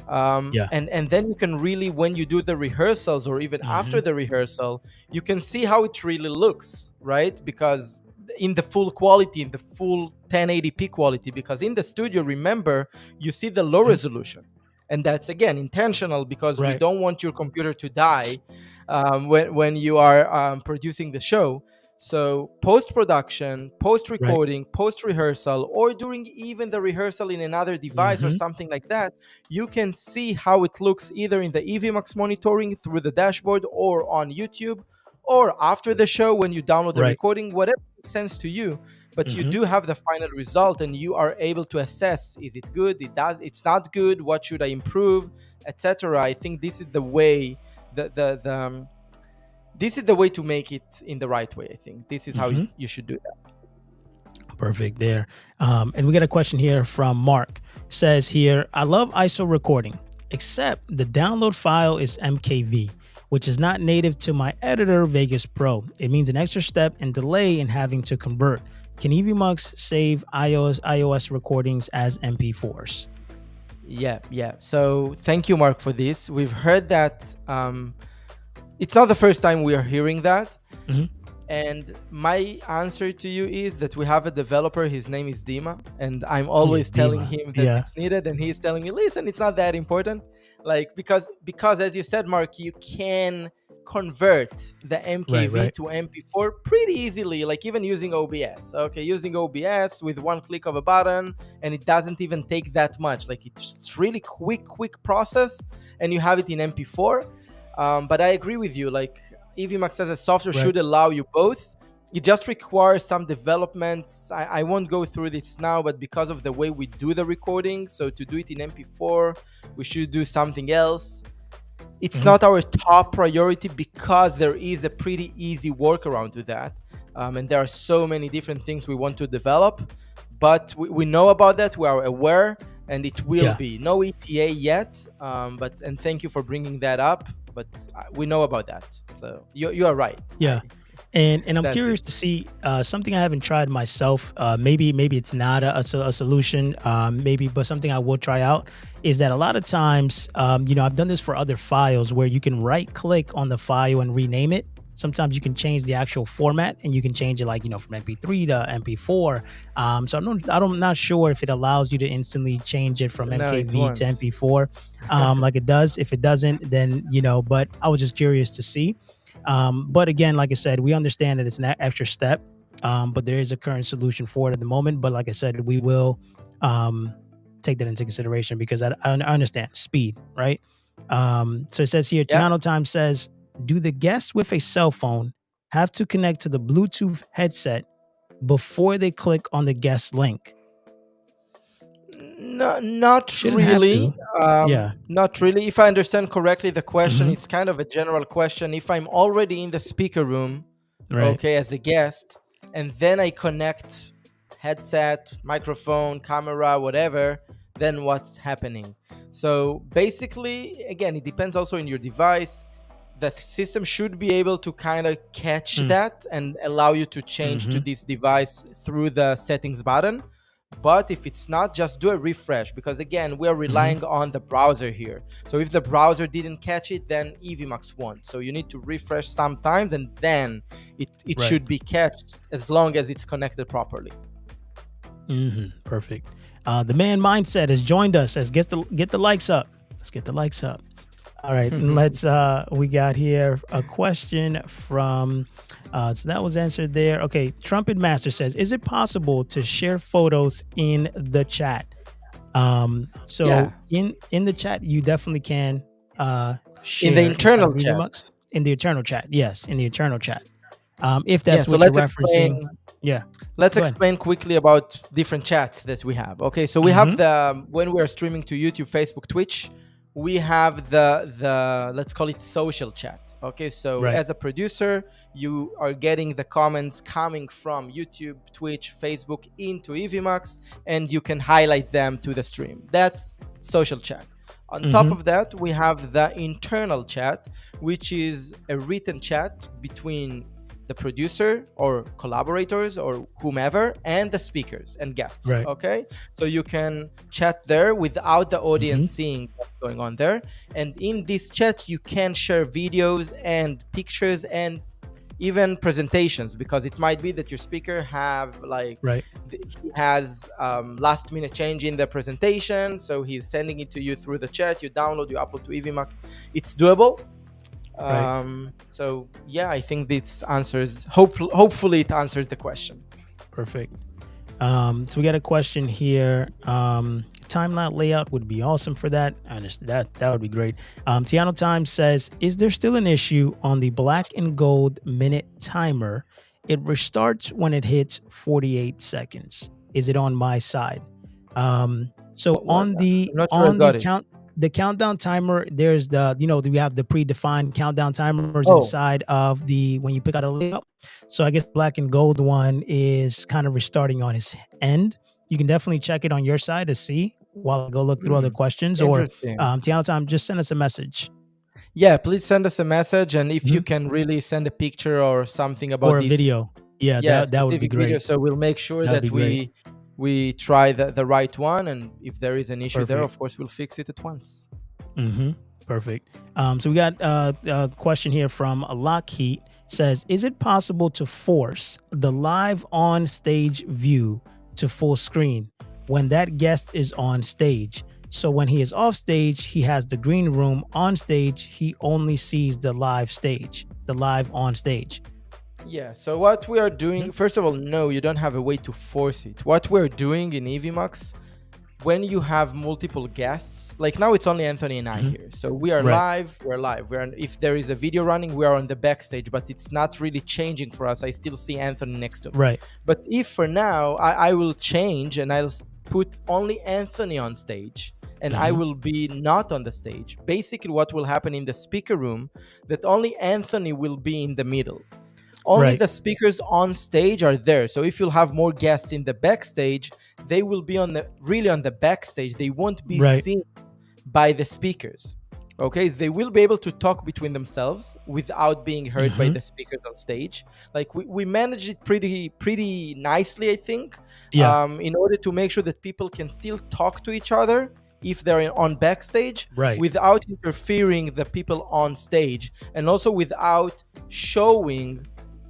And then you can really, when you do the rehearsals or even after the rehearsal, you can see how it really looks, right? Because in the full quality, in the full 1080p quality, because in the studio, remember, you see the low resolution. And that's, again, intentional because we don't want your computer to die when you are producing the show. So post-production, post-recording, post-rehearsal, or during even the rehearsal in another device or something like that, you can see how it looks either in the Evmux monitoring through the dashboard or on YouTube, or after the show when you download the recording, whatever makes sense to you. But you do have the final result and you are able to assess, is it good? It's not good. What should I improve, etc. I think this is the way this is the way to make it in the right way. I think this is how you should do that. Perfect there. And we got a question here from Mark. Says here, I love ISO recording, except the download file is MKV, which is not native to my editor, Vegas Pro. It means an extra step and delay in having to convert. Can Evmux save iOS recordings as MP4s? Yeah. So thank you, Mark, for this. We've heard that. It's not the first time we are hearing that. And my answer to you is that we have a developer, his name is Dima, and I'm always telling him that it's needed, and he's telling me, listen, it's not that important. Like, because as you said, Mark, you can convert the MKV to MP4 pretty easily, like even using OBS. Okay, using OBS with one click of a button, and it doesn't even take that much. Like, it's really quick process, and you have it in MP4. But I agree with you, like Evmux as a software should allow you both. It just requires some developments. I won't go through this now, but because of the way we do the recording, so to do it in MP4, we should do something else. It's not our top priority because there is a pretty easy workaround to that. And there are so many different things we want to develop, but we know about that. We are aware, and it will be. No ETA yet, and thank you for bringing that up. But we know about that, so you are right. Yeah, and I'm curious to see something I haven't tried myself. Maybe it's not a solution. But something I will try out is that a lot of times, I've done this for other files where you can right click on the file and rename it. Sometimes you can change the actual format and you can change it from MP3 to MP4. So I'm not sure if it allows you to instantly change it from MKV to MP4 like it does. If it doesn't, then, but I was just curious to see. But again, like I said, we understand that it's an extra step, but there is a current solution for it at the moment. But like I said, we will take that into consideration because I understand speed, right? So it says here, Townhall Time says, do the guests with a cell phone have to connect to the Bluetooth headset before they click on the guest link? Not really. Not really. If I understand correctly, the question, it's kind of a general question. If I'm already in the speaker room, as a guest, and then I connect headset, microphone, camera, whatever, then what's happening? So basically, again, it depends also on your device. The system should be able to kind of catch that and allow you to change to this device through the settings button. But if it's not, just do a refresh, because again, we are relying on the browser here. So if the browser didn't catch it, then Evmux won't. So you need to refresh sometimes, and then it should be catched as long as it's connected properly. Perfect. The man mindset has joined us. Get the likes up. Let's get the likes up. All right, and let's we got here a question from so that was answered there. Okay, Trumpet Master says, is it possible to share photos in the chat? So Yeah, in the chat you definitely can in the share inside of internal chat. Evmux in the eternal chat. Yes, in the eternal chat. If Yeah, that's so what you're referencing. Yeah. let's Go ahead. explain quickly about different chats that we have. Okay, so we have Mm-hmm. the when we are streaming to YouTube, Facebook, Twitch, we have the let's call it social chat. Okay, so Right. as a producer, you are getting the comments coming from YouTube, Twitch, Facebook into Evmux, and you can highlight them to the stream. That's social chat. On top Mm-hmm. of that, we have the internal chat, which is a written chat between the producer or collaborators or whomever and the speakers and guests. Right. Okay, so you can chat there without the Mm-hmm. audience seeing what's going on there, and in this chat you can share videos and pictures and even presentations, because it might be that your speaker have like Right. he has last minute change in the presentation, so he's sending it to you through the chat. You download, you upload to Evmux. It's doable. Right. So yeah, I think this answers. Hopefully, it answers the question. Perfect. So we got a question here. Timeline layout would be awesome for that. I understand that would be great. Tiano Time says, is there still an issue on the black and gold minute timer? It restarts when it hits 48 seconds. Is it on my side? So I'm not sure I got it. the countdown timer, there's we have the predefined countdown timers Oh, inside of the when you pick out a layout. So I guess black and gold one is kind of restarting on its end. You can definitely check it on your side to see while I go look through other questions, or interesting. Tiano Time, just send us a message Yeah, please send us a message, and if you Mhm. can really send a picture or something about or a this, video. Yeah, yeah, that would be specific video, great. so we'll make sure That would that be great. we try the right one, and if there is an issue there, Perfect. of course, we'll fix it at once. Mm-hmm. Perfect. So we got a question here from Lockheed. Says, is it possible to force the live on stage view to full screen when that guest is on stage? So when he is off stage, he has the green room. On stage, he only sees the live stage, the live on stage. Yeah, so what we are doing, first of all, no, you don't have a way to force it. What we're doing in Evmux, when you have multiple guests, like now it's only Anthony and I here. So we are Right. we're live. If there is a video running, we are on the backstage, but it's not really changing for us. I still see Anthony next to me. Right. But if for now, I will change and I'll put only Anthony on stage and I will be not on the stage. Basically, what will happen in the speaker room, that only Anthony will be in the middle. Only Right. the speakers on stage are there. So if you'll have more guests in the backstage, they will be on the backstage. They won't be Right. seen by the speakers. Okay, they will be able to talk between themselves without being heard by the speakers on stage. Like we managed it pretty nicely, I think. Yeah. In order to make sure that people can still talk to each other if they're on backstage, Right. without interfering the people on stage, and also without showing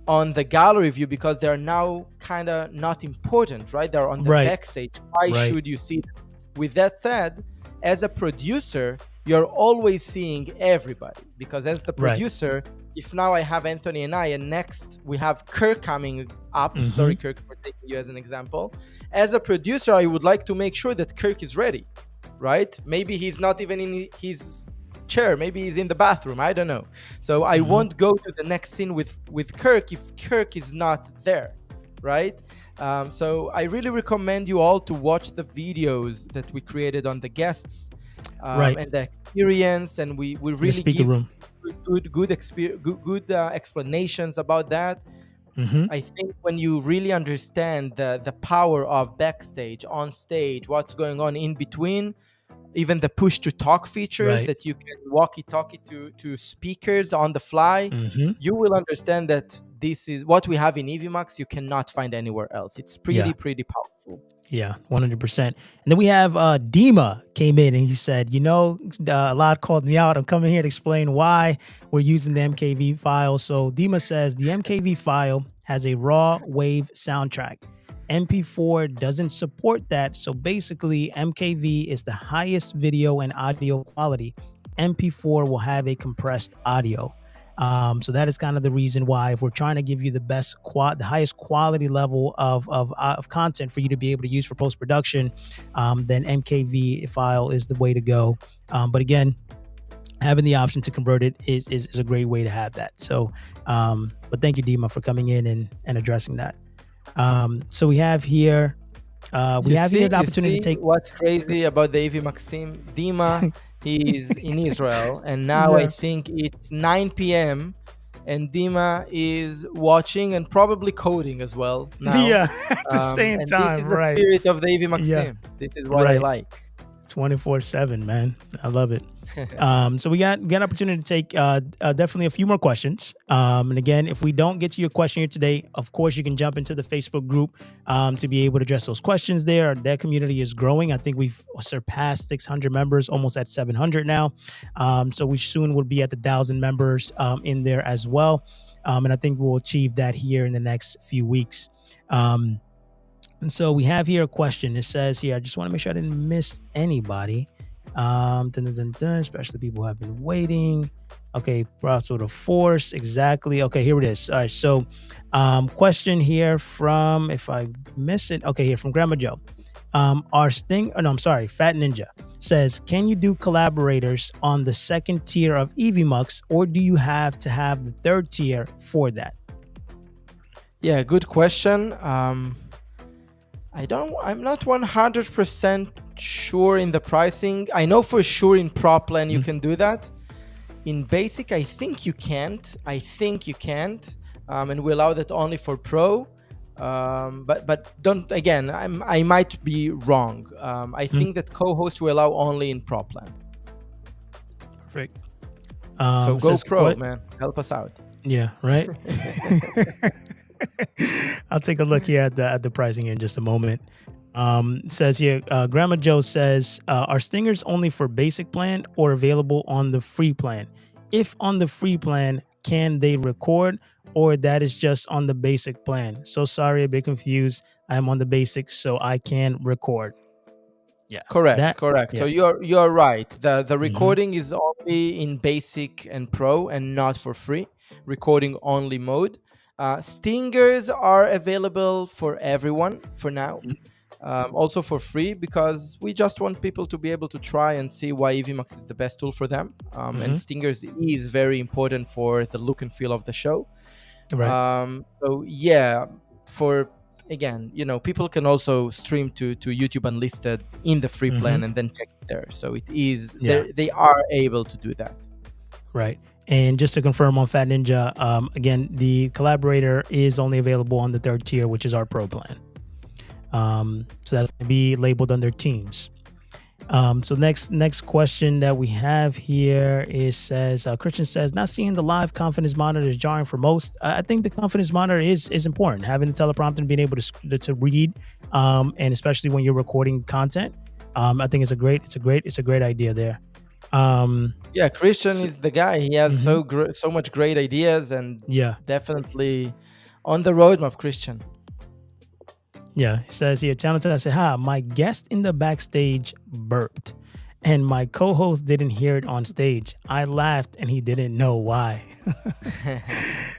on the gallery view, because they're now kind of not important, right? They're on the Right. backstage. Why Right. should you see them? With that said, as a producer, you're always seeing everybody, because as the Right. producer, if now I have Anthony and I, and next we have Kirk coming up. Mhm. Sorry, Kirk, for taking you as an example. As a producer, I would like to make sure that Kirk is ready, right? Maybe he's not even in his chair, maybe he's in the bathroom, I don't know. So I won't go to the next scene with Kirk if Kirk is not there, right? So I really recommend you all to watch the videos that we created on the guests, Right. and the experience, and we The really speaker give room. good explanations about that. Mm-hmm. I think when you really understand the power of backstage, on stage, what's going on in between, even the push to talk feature Right. that you can walkie-talkie to speakers on the fly, Mm-hmm. you will understand that this is what we have in Evmux. You cannot find anywhere else. It's Yeah. pretty powerful. Yeah, 100%. And then we have Dima came in and he said, a lot called me out. I'm coming here to explain why we're using the MKV file. So Dima says the MKV file has a raw wave soundtrack. MP4 doesn't support that. So basically, MKV is the highest video and audio quality. MP4 will have a compressed audio. So that is kind of the reason why, if we're trying to give you the the highest quality level of content for you to be able to use for post production, then MKV file is the way to go. But again, having the option to convert it is a great way to have that. So, but thank you, Dima, for coming in and addressing that. So we have here. We have here the opportunity to take. What's crazy about the Evmux team? Dima, he's in Israel, and now I think it's 9 p.m. and Dima is watching and probably coding as well now. Yeah, at the same and time, this is the right? spirit of the Evmux team. This is what I like. 24/7, man. I love it. So we got an opportunity to take definitely a few more questions. And again, if we don't get to your question here today, of course, you can jump into the Facebook group to be able to address those questions there. That community is growing. I think we've surpassed 600 members, almost at 700 now. So we soon will be at the 1,000 members in there as well. And I think we'll achieve that here in the next few weeks. And so we have here a question. It says here, I just want to make sure I didn't miss anybody. Especially people who have been waiting. Okay, Broadsword of Force, exactly. Okay, here it is. All right, so question here from, if I miss it, okay, here from Grandma Joe. Fat Ninja says, can you do collaborators on the second tier of Evmux, or do you have to have the third tier for that? Yeah, good question. I'm not 100% sure in the pricing. I know for sure in Pro Plan you can do that. In Basic, I think you can't. And we allow that only for Pro. But don't, again, I might be wrong. I think that co-host will allow only in Pro Plan. Perfect. So go Pro, man. Help us out. Yeah, right. I'll take a look here at the pricing in just a moment. It says here, Grandma Joe says, are stingers only for basic plan or available on the free plan? If on the free plan, can they record, or that is just on the basic plan? So sorry, a bit confused. I'm on the basic, so I can record. Yeah, correct. Yeah. So you're right. The recording is only in basic and pro and not for free. Recording only mode. Stingers are available for everyone for now, also for free, because we just want people to be able to try and see why Evmux is the best tool for them. And Stingers is very important for the look and feel of the show. Right. So yeah, again, people can also stream to YouTube Unlisted in the free plan and then check it there. So it is, they are able to do that. Right. And just to confirm on Fat Ninja, again, the collaborator is only available on the third tier, which is our Pro plan. So that's going to be labeled under teams. So next question that we have here says, Christian says, not seeing the live confidence monitor is jarring for most. I think the confidence monitor is important. Having the teleprompter and being able to read, and especially when you're recording content, I think it's a great idea there. Christian is the guy. He has so much great ideas, and definitely on the roadmap, Christian. Yeah, he says here, talented. I said, my guest in the backstage burped, and my co-host didn't hear it on stage. I laughed, and he didn't know why.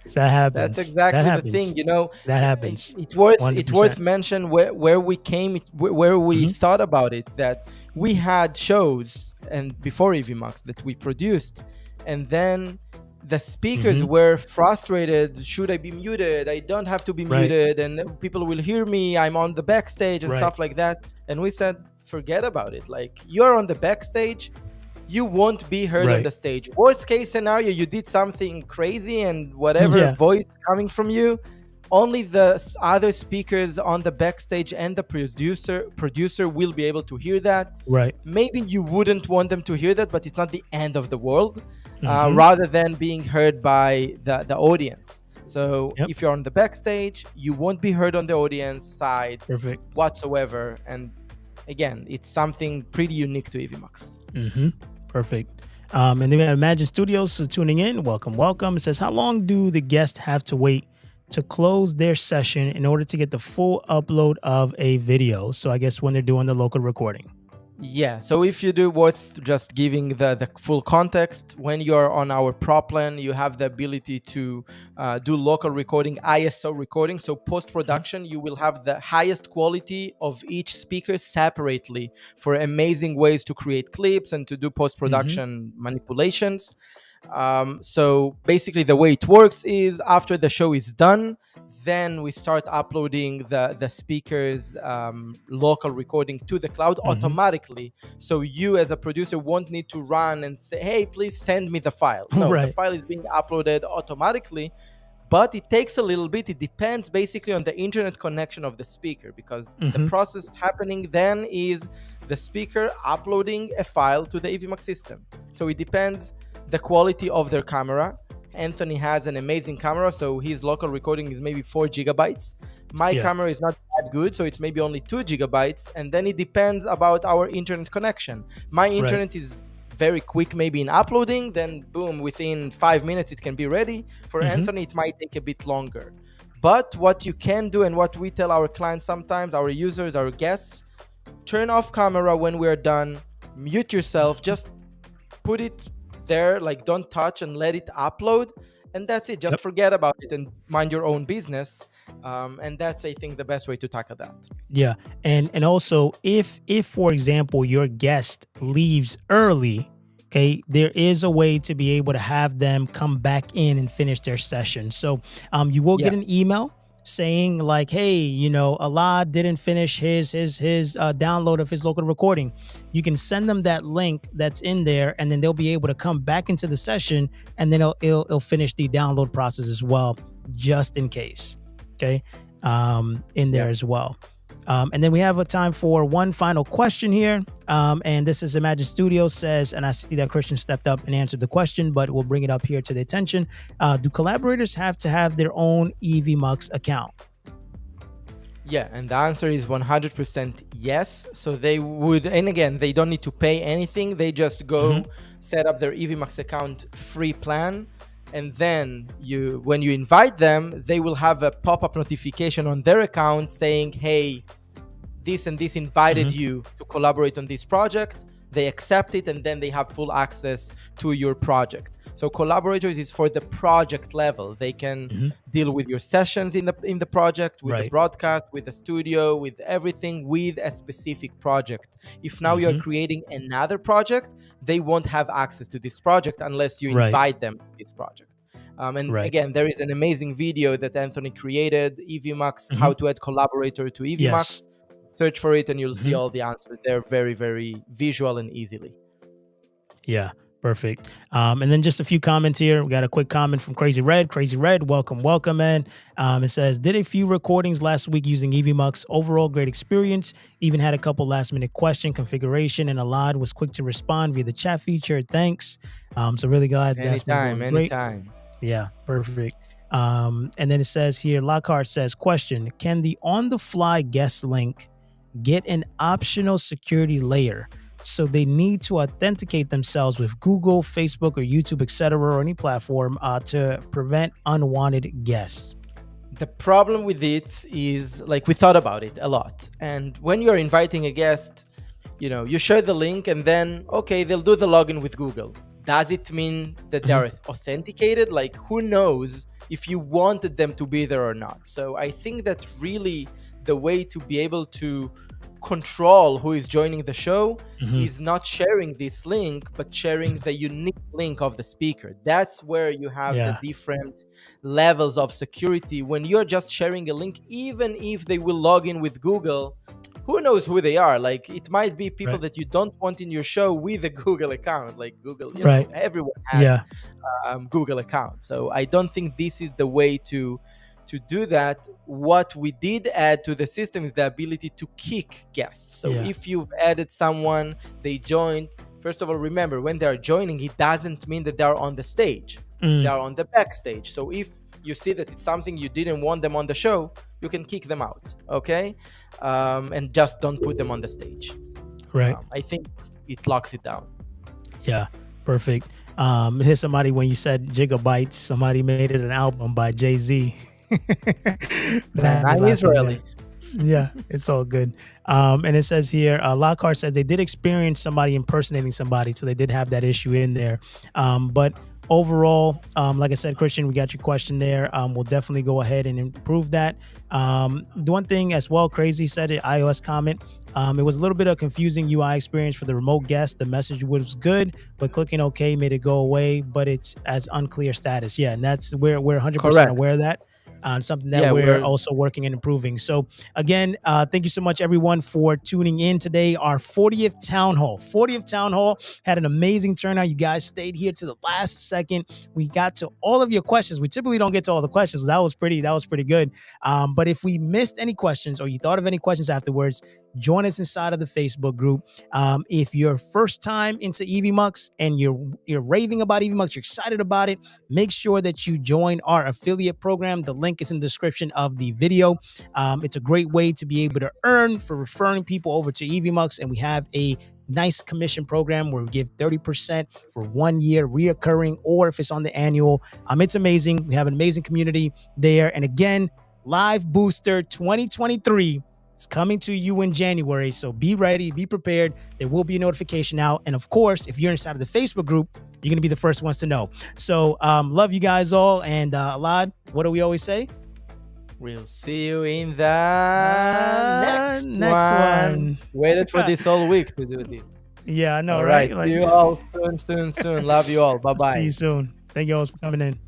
So that happens. That's exactly the thing, That happens. It's worth mention where we came, where we thought about it, that we had shows and before Evmux that we produced, and then the speakers were frustrated. Should I be muted? I don't have to be muted, and people will hear me. I'm on the backstage and stuff like that. And we said, forget about it. Like, you're on the backstage, you won't be heard on the stage. Worst case scenario, you did something crazy and whatever voice coming from you, only the other speakers on the backstage and the producer will be able to hear that. Right. Maybe you wouldn't want them to hear that, but it's not the end of the world. Rather than being heard by the audience. So if you're on the backstage, you won't be heard on the audience side whatsoever. And again, it's something pretty unique to Evmux. Perfect. And then we have Imagine Studios tuning in. Welcome. It says, how long do the guests have to wait to close their session in order to get the full upload of a video? So I guess when they're doing the local recording. Yeah, so if you do worth just giving the full context, when you're on our Pro plan, you have the ability to do local recording, ISO recording. So post Mhm. production, you will have the highest quality of each speaker separately for amazing ways to create clips and to do post Mhm. production manipulations. So basically, the way it works is after the show is done, then we start uploading the speakers local recording to the cloud Mhm. automatically. So you as a producer won't need to run and say, hey, please send me the file. No, the Right. file is being uploaded automatically, but it takes a little bit. It depends basically on the internet connection of the speaker, because the Mhm. process happening then is the speaker uploading a file to the Evmux system. So it depends the quality of their camera. Anthony has an amazing camera, so his local recording is maybe 4 GB. My Yeah. camera is not that good, so it's maybe only 2 GB. And then it depends about our internet connection. My Right. internet is very quick, maybe in uploading, then boom, within 5 minutes it can be ready. For Mhm. Anthony, it might take a bit longer. But what you can do, and what we tell our clients sometimes, our users, our guests, turn off camera when we're done, mute yourself, just put it there, like don't touch and let it upload. And that's it. Just Yep. forget about it and mind your own business. And that's, I think, the best way to tackle that. Yeah. And also if for example your guest leaves early, okay, there is a way to be able to have them come back in and finish their session. So you will Yeah, get an email saying like, hey, Allah didn't finish his download of his local recording. You can send them that link that's in there, and then they'll be able to come back into the session, and then it'll finish the download process as well, just in case. Okay. In yeah. there as well. And then we have a time for one final question here. And this is Imagine Studios says, and I see that Christian stepped up and answered the question, but we'll bring it up here to the attention. Do collaborators have to have their own Evmux account? Yeah, and the answer is 100% yes. So they would, and again, they don't need to pay anything. They just Mm-hmm. go set up their Evmux account free plan. And then when you invite them, they will have a pop-up notification on their account saying, hey, this and this invited Mm-hmm. you to collaborate on this project. They accept it, and then they have full access to your project. So collaborators is for the project level. They can Mm-hmm. deal with your sessions in the project, with the Right. broadcast, with the studio, with everything, with a specific project. If now you're Mm-hmm. creating another project, they won't have access to this project unless you Right. invite them to this project. And Right. again, there is an amazing video that Anthony created, Evmux, Mm-hmm. how to add collaborator to Yes. Evmux. Search for it and you'll see Mm-hmm. all the answers. They're very, very visual and easily. Yeah, perfect. And then just a few comments here. We got a quick comment from Crazy Red. Crazy Red, welcome, man. It says, did a few recordings last week using Evmux. Overall, great experience. Even had a couple last minute question configuration, and Alad was quick to respond via the chat feature. Thanks. So really glad that's been Anytime, going great. anytime. Yeah, perfect. And then it says here, Lockhart says, question, can the on the fly guest link get an optional security layer? So they need to authenticate themselves with Google, Facebook, or YouTube, etc., or any platform to prevent unwanted guests. The problem with it is, like, we thought about it a lot. And when you're inviting a guest, you share the link and then, okay, they'll do the login with Google. Does it mean that Mhm. they're authenticated? Like, who knows if you wanted them to be there or not? So I think that really the way to be able to control who is joining the show Mhm. is not sharing this link, but sharing the unique link of the speaker. That's where you have the Yeah. different levels of security. When you're just sharing a link, even if they will log in with Google, who knows who they are? Like, it might be people Right. that you don't want in your show with a Google account. Like Google, Right. everyone has Yeah. Google account. So I don't think this is the way to do that. What we did add to the system is the ability to kick guests. So Yeah. if you've added someone, they joined. First of all, remember, when they're joining, it doesn't mean that they're on the stage. They Mm. are on the backstage. So if you see that it's something you didn't want them on the show, you can kick them out, okay? And just don't put them on the stage. Right. I think it locks it down. Yeah. Perfect. Here's somebody, when you said gigabytes, somebody made it an album by Jay-Z. Man, I'm Israeli. Yeah, it's all good. And it says here, Lockhart says they did experience somebody impersonating somebody, so they did have that issue in there. But overall, like I said, Christian, we got your question there. We'll definitely go ahead and improve that. The one thing as well, Crazy said it, iOS comment. It was a little bit of confusing UI experience for the remote guest. The message was good, but clicking OK made it go away, but it's as unclear status. Yeah, and that's we're 100% aware Correct. of that. Something that Yeah, we're we're also working and improving. So again, thank you so much, everyone, for tuning in today. Our 40th Town Hall. 40th Town Hall had an amazing turnout. You guys stayed here to the last second. We got to all of your questions. We typically don't get to all the questions. That was pretty good. But if we missed any questions or you thought of any questions afterwards, join us inside of the Facebook group. If you're first time into Evmux and you're raving about Evmux, you're excited about it, make sure that you join our affiliate program. The link is in the description of the video. It's a great way to be able to earn for referring people over to Evmux, and we have a nice commission program where we give 30% for 1 year reoccurring, or if it's on the annual. It's amazing. We have an amazing community there. And again, Live Booster 2023 is coming to you in January. So be ready, be prepared. There will be a notification out. And of course, if you're inside of the Facebook group, you're going to be the first ones to know. So love you guys all. And Alad, what do we always say? We'll see you in the next one. Waited for this all week to do this. Yeah, I know, All right? right. See you all soon. Love you all. Bye bye. See you soon. Thank you all for coming in.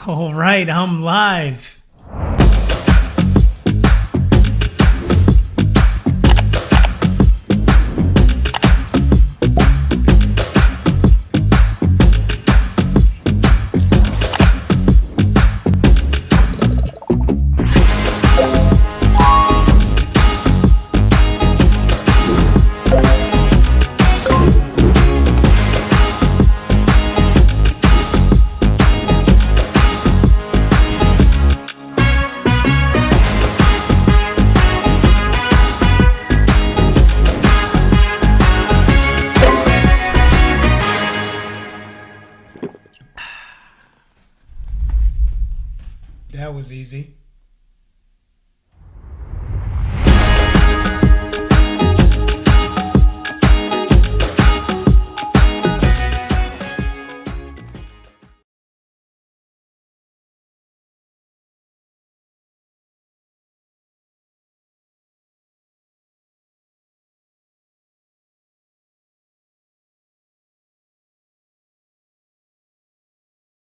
All right, I'm live. That was easy.